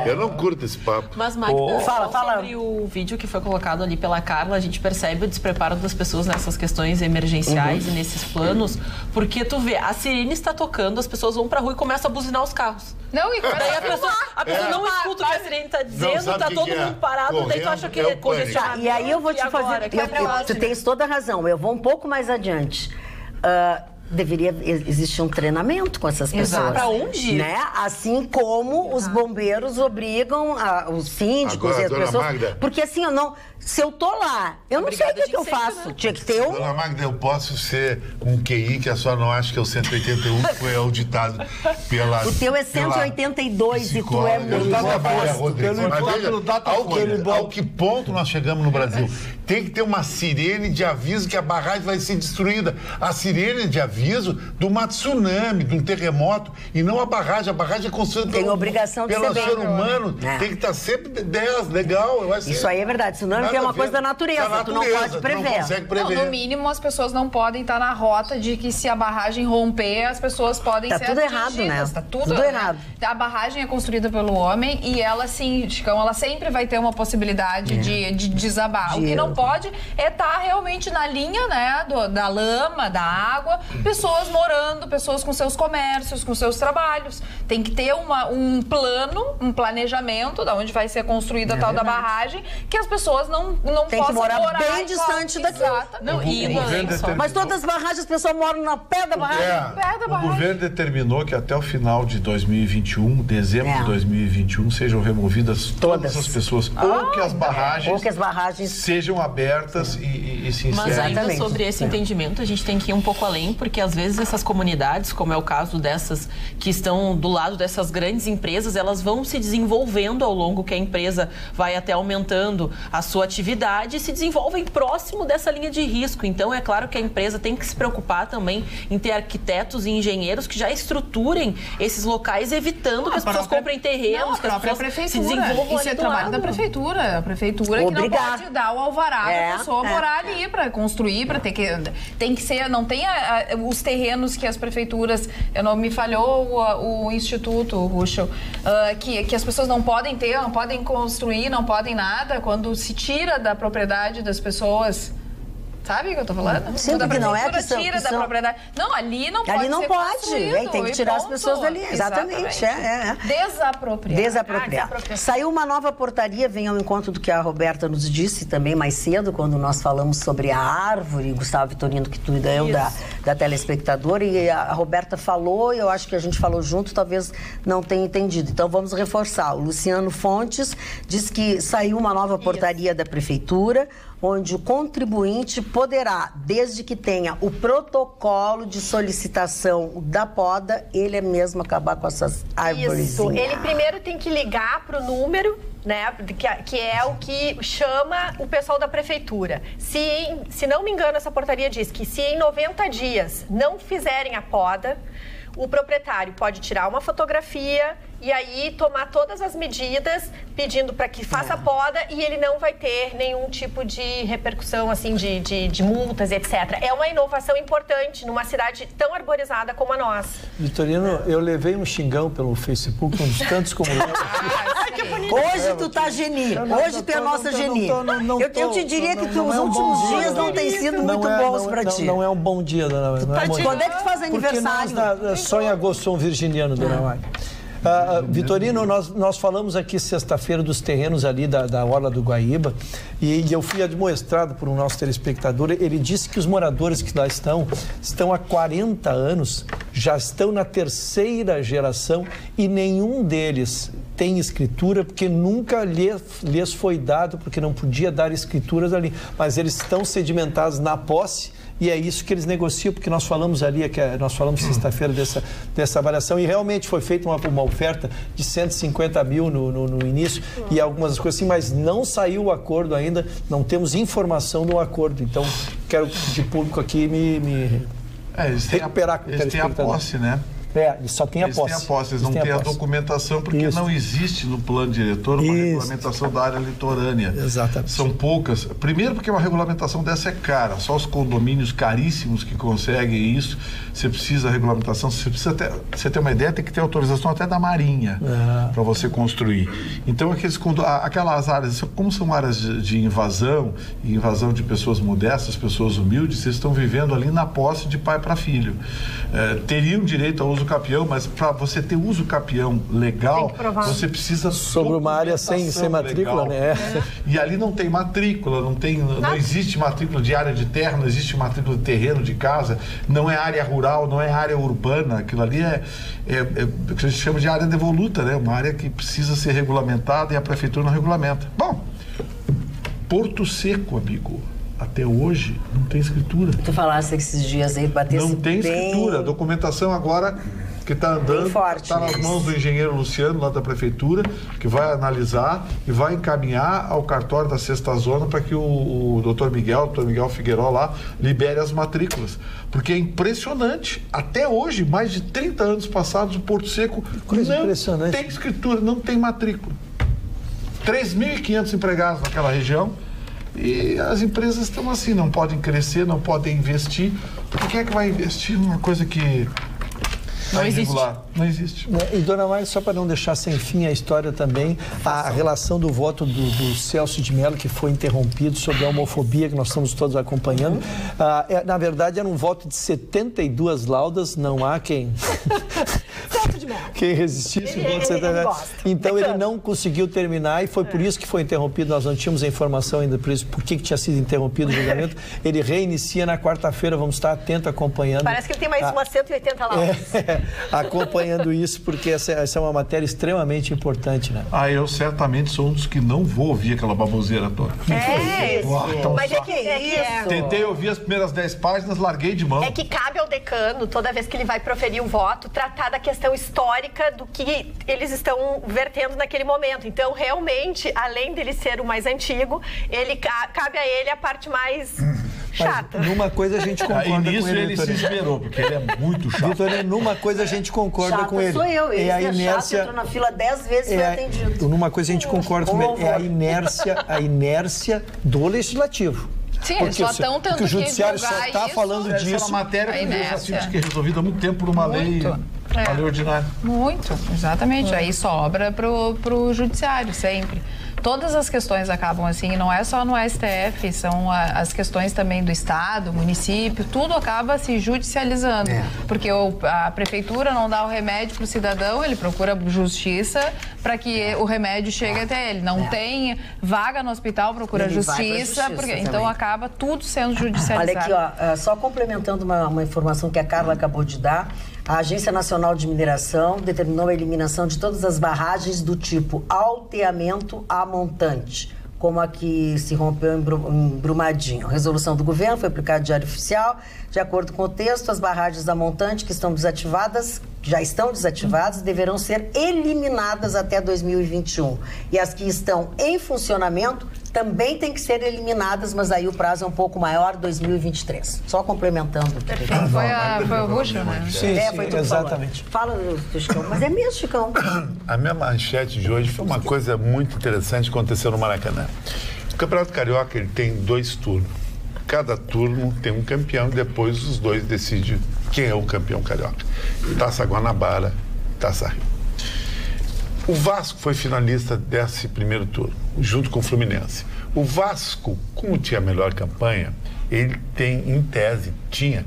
Eu não curto esse papo. Mas, Magda, fala. sobre o vídeo que foi colocado ali pela Carla, a gente percebe o despreparo das pessoas nessas questões emergenciais e nesses planos, porque tu vê, a sirene está tocando, as pessoas vão pra rua e começam a buzinar os carros. Não, e daí a pessoa não escuta o que a sirene está dizendo, tá todo mundo parado, daí tu acha que é congestionamento. E aí eu vou te fazer... Tu tens toda a razão, eu vou um pouco mais adiante. Deveria existir um treinamento com essas pessoas. Exato. Pra onde? Né? Assim como os bombeiros obrigam os síndicos agora, e as pessoas. Magda. Porque assim, se eu tô lá, eu não sei o que eu faço. Né? Tinha que ter Dona Magda, eu posso ser um QI que a senhora não acha que é o 181, que foi auditado pela... O teu é 182 e tu é muito Ao que ponto nós chegamos no Brasil? Tem que ter uma sirene de aviso que a barragem vai ser destruída. A sirene de aviso aviso de uma tsunami, de um terremoto, e não a barragem. A barragem é construída Tem obrigação de pelo ser ser bem, humano. né? Tem que estar sempre 10, legal. Eu acho Isso aí é verdade. Tsunami é uma coisa da natureza, tu não pode prever. Não consegue prever. Não, no mínimo, as pessoas não podem estar na rota de que se a barragem romper, as pessoas podem ser tudo errado, atingidas. né? Tá tudo errado. A barragem é construída pelo homem e ela, sim, Chicão, ela sempre vai ter uma possibilidade de desabar. O que não pode é estar realmente na linha, né, da lama, da água, pessoas morando, pessoas com seus comércios, com seus trabalhos. Tem que ter um plano, um planejamento de onde vai ser construída a tal da barragem, que as pessoas não tem possam que morar bem distante daquilo. Não, mas todas as barragens, as pessoas moram na pé da barragem. O governo determinou que até o final de 2021, dezembro de 2021, sejam removidas todas as pessoas, ou que as barragens sejam abertas e se encerrem. Mas ainda sobre esse entendimento, a gente tem que ir um pouco além, porque às vezes essas comunidades, como é o caso dessas que estão do lado dessas grandes empresas, elas vão se desenvolvendo ao longo que a empresa vai até aumentando a sua atividade e se desenvolvem próximo dessa linha de risco. Então, é claro que a empresa tem que se preocupar também em ter arquitetos e engenheiros que já estruturem esses locais, evitando que as pessoas comprem terrenos, que as pessoas se desenvolvam. Isso é trabalho da prefeitura. A prefeitura que não pode dar o alvará para pessoa morar ali, para construir, para ter que... Tem que ser... Não tem os terrenos que as prefeituras... Não me falhou o Instituto, Ruschel, que as pessoas não podem ter, não podem construir, não podem nada, quando se tira da propriedade das pessoas... Sabe o que eu tô falando? Sim, porque não é que são... tira da propriedade. Não, ali não pode. Ali não ser pode. Tem que tirar as pessoas dali. Exatamente. Desapropriar. Saiu uma nova portaria, vem ao encontro do que a Roberta nos disse também mais cedo, quando nós falamos sobre a árvore, Gustavo Vitorino, que tu deu da telespectadora, e a Roberta falou, e eu acho que a gente falou junto, talvez não tenha entendido. Então vamos reforçar. O Luciano Fontes diz que saiu uma nova portaria da Prefeitura, onde o contribuinte poderá, desde que tenha o protocolo de solicitação da poda, ele mesmo acabar com essas árvores. Isso. Ele primeiro tem que ligar para o número, né, que é o que chama o pessoal da prefeitura. Se não me engano, essa portaria diz que se em 90 dias não fizerem a poda, o proprietário pode tirar uma fotografia e aí tomar todas as medidas pedindo para que faça a poda e ele não vai ter nenhum tipo de repercussão assim de multas, etc. É uma inovação importante numa cidade tão arborizada como a nossa. Vitorino, eu levei um xingão pelo Facebook, um dos tantos como Hoje tu tá geni. Hoje tu é a nossa geni. Eu te diria que os últimos dias não têm sido muito bons para ti. Não é um bom dia, dona Maria. Quando é que tu faz aniversário? Só em agosto sou um virginiano, dona Maria. Vitorino, nós falamos aqui sexta-feira dos terrenos ali da Orla do Guaíba e eu fui admoestrado por um nosso telespectador. Ele disse que os moradores que lá estão há 40 anos, já estão na terceira geração e nenhum deles tem escritura porque nunca lhes foi dado, porque não podia dar escrituras ali. Mas eles estão sedimentados na posse. E é isso que eles negociam, porque nós falamos ali, nós falamos sexta-feira dessa avaliação, e realmente foi feita uma oferta de 150 mil no início, e algumas coisas assim, mas não saiu o acordo ainda, não temos informação do acordo. Então, quero de público aqui me recuperar com o telespectador. Eles têm a posse, né? Eles só têm a posse. Eles têm a posse, eles não têm a documentação, porque não existe no plano diretor uma regulamentação da área litorânea. Exatamente. São poucas. Primeiro porque uma regulamentação dessa é cara. Só os condomínios caríssimos que conseguem isso. Você precisa da regulamentação. Você precisa você ter uma ideia, tem que ter autorização até da Marinha para você construir. Então, aquelas áreas, como são áreas de invasão, e invasão de pessoas modestas, pessoas humildes, vocês estão vivendo ali na posse de pai para filho. Teriam direito ao uso capião, mas para você ter uso capião legal, você precisa sobre uma área sem matrícula, né? E ali não tem matrícula, não existe matrícula de área de terra, não existe matrícula de terreno, de casa, não é área rural, não é área urbana, aquilo ali é o que a gente chama de área devoluta, né? Uma área que precisa ser regulamentada e a prefeitura não regulamenta. Bom, Porto Seco, amigo. Até hoje não tem escritura. Tu falaste que esses dias aí batesse não tem escritura. A documentação agora que está andando, está nas mãos do engenheiro Luciano, lá da prefeitura, que vai analisar e vai encaminhar ao cartório da sexta zona para que o doutor Miguel Figueiró lá, libere as matrículas. Porque é impressionante. Até hoje, mais de 30 anos passados, o Porto Seco não tem escritura, não tem matrícula. 3.500 empregados naquela região. E as empresas estão assim, não podem crescer, não podem investir. Porque quem é que vai investir numa coisa que não existe? Não existe. E, dona Maria, só para não deixar sem fim a história também, a relação do voto do Celso de Mello, que foi interrompido sobre a homofobia, que nós estamos todos acompanhando. Na verdade, era um voto de 72 laudas, não há quem... Quem resistisse o voto de 72. Então, ele não conseguiu terminar e foi por isso que foi interrompido. Nós não tínhamos a informação ainda por isso, por que tinha sido interrompido o julgamento. Ele reinicia na quarta-feira, vamos estar atentos, acompanhando. Parece que ele tem mais umas 180 laudas. Acompanhando isso, porque essa é uma matéria extremamente importante, né? Eu certamente sou um dos que não vou ouvir aquela baboseira toda. Mas é que isso. Tentei ouvir as primeiras 10 páginas, larguei de mão. É que cabe ao decano, toda vez que ele vai proferir o voto, tratar da questão histórica do que eles estão vertendo naquele momento. Então, realmente, além dele ser o mais antigo, cabe a ele a parte mais chata. Mas numa coisa a gente concorda com ele. E nisso ele se esmerou, porque ele é muito chato. Vitor, numa coisa a gente concorda com ele. Sou eu. Ele a inércia, entrou na fila 10 vezes e foi atendido. Numa coisa a gente concorda com ele. É a inércia do legislativo. Sim, eles só estão tentando porque o judiciário só está falando disso. Essa é uma matéria que já tinha resolvido há muito tempo por uma lei ordinária. Muito, exatamente. Aí sobra pro judiciário sempre. Todas as questões acabam assim, não é só no STF, são as questões também do Estado, município, tudo acaba se judicializando. Porque a prefeitura não dá o remédio para o cidadão, ele procura justiça para que o remédio chegue até ele. Não tem vaga no hospital, procura justiça, então acaba tudo sendo judicializado. Olha aqui, só complementando uma informação que a Carla acabou de dar. A Agência Nacional de Mineração determinou a eliminação de todas as barragens do tipo alteamento a montante, como a que se rompeu em Brumadinho. A resolução do governo foi aplicada no Diário Oficial. De acordo com o texto, as barragens a montante que já estão desativadas, deverão ser eliminadas até 2021. E as que estão em funcionamento também têm que ser eliminadas, mas aí o prazo é um pouco maior, 2023. Só complementando. Foi o Ruxo, né? Sim, foi tudo exatamente. Fala do Chicão, mas é mesmo, Chicão. A minha manchete de hoje foi uma coisa muito interessante que aconteceu no Maracanã. O Campeonato Carioca, ele tem 2 turnos. Cada turno tem um campeão e depois os 2 decidem quem é o campeão carioca. Taça Guanabara, Taça Rio. O Vasco foi finalista desse primeiro turno, junto com o Fluminense. O Vasco, como tinha a melhor campanha, ele tem, em tese, tinha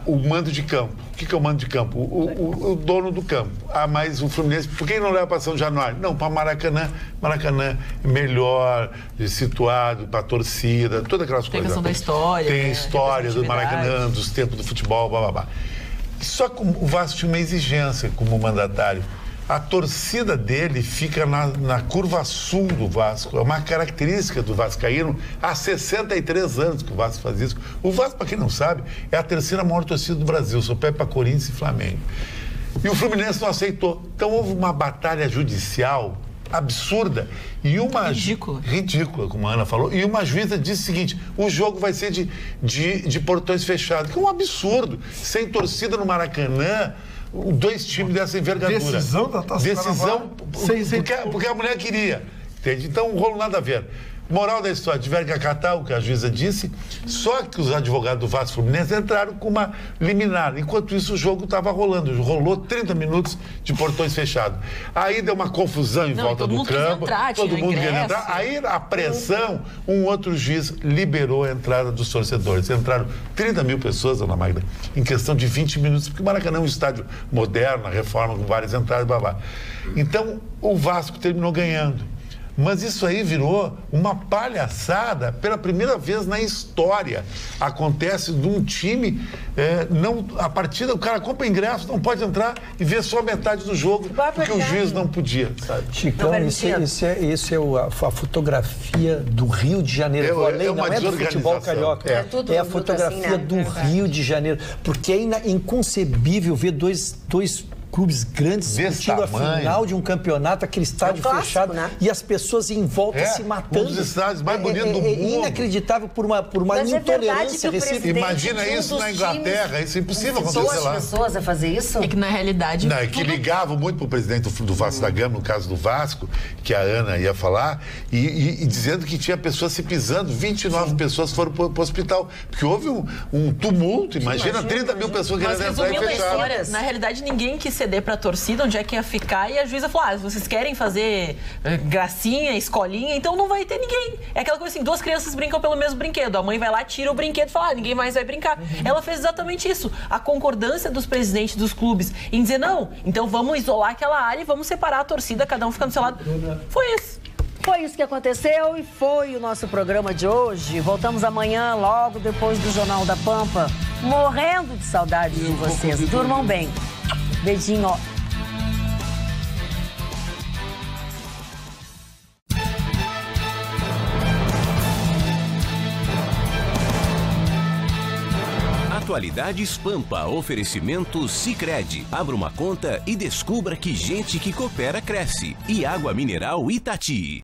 o mando de campo. O que é o mando de campo? O dono do campo. Mas o Fluminense, por que não leva para São Januário? Não, para Maracanã. Maracanã é melhor situado para a torcida, todas aquelas coisas. Tem a questão da história. Tem a história do Maracanã, dos tempos do futebol, blá, blá, blá. Só que o Vasco tinha uma exigência como mandatário. A torcida dele fica na curva sul do Vasco. É uma característica do vascaíno. Há 63 anos que o Vasco faz isso. O Vasco, para quem não sabe, é a terceira maior torcida do Brasil. Só perde para Corinthians e Flamengo. E o Fluminense não aceitou. Então houve uma batalha judicial absurda. E uma... Ridícula, como a Ana falou. E uma juíza disse o seguinte: o jogo vai ser de portões fechados. Que é um absurdo. Sem torcida no Maracanã... 2 times dessa envergadura. Decisão da Taça Decisão, porque a mulher queria. Entende? Então, um rolo nada a ver. Moral da história, tiveram que acatar o que a juíza disse, só que os advogados do Vasco Fluminense entraram com uma liminar. Enquanto isso, o jogo estava rolando. Rolou 30 minutos de portões fechados. Aí deu uma confusão em volta do campo. Todo mundo queria entrar. Aí, a pressão, um outro juiz liberou a entrada dos torcedores. Entraram 30 mil pessoas, Ana Magda, em questão de 20 minutos, porque o Maracanã é um estádio moderno, a reforma com várias entradas, blá, blá. Então, o Vasco terminou ganhando. Mas isso aí virou uma palhaçada pela primeira vez na história. Acontece de um time, a partida, o cara compra ingresso, não pode entrar e ver só metade do jogo, porque o juiz não podia, sabe? Chicão, isso é a fotografia do Rio de Janeiro. Não é do futebol carioca. É a fotografia assim, do Rio de Janeiro. Porque é inconcebível ver dois clubes grandes disputando a final de um campeonato, aquele estádio fechado, né? E as pessoas em volta se matando. Um dos estádios mais bonitos do mundo. É inacreditável por uma intolerância recíproca. Imagina isso na Inglaterra, isso é impossível acontecer lá. As pessoas a fazer isso? É que na realidade... Não, é que ligavam muito pro presidente do Vasco da Gama, no caso do Vasco, que a Ana ia falar, e dizendo que tinha pessoas se pisando, 29 pessoas foram pro hospital, porque houve um tumulto, imagina 30 mil pessoas querendo entrar e fechar. Na realidade, ninguém quis ceder pra torcida, onde é que ia ficar, e a juíza falou, vocês querem fazer gracinha, escolinha, então não vai ter ninguém. É aquela coisa assim, 2 crianças brincam pelo mesmo brinquedo, a mãe vai lá, tira o brinquedo e fala, ninguém mais vai brincar. Ela fez exatamente isso. A concordância dos presidentes dos clubes em dizer, não, então vamos isolar aquela área e vamos separar a torcida, cada um fica do seu lado. Foi isso. Foi isso que aconteceu e foi o nosso programa de hoje. Voltamos amanhã, logo depois do Jornal da Pampa. Morrendo de saudade de vocês. Durmam bem. Beijinho. Atualidades Pampa, oferecimento Sicredi. Abra uma conta e descubra que gente que coopera cresce. E água mineral Itati.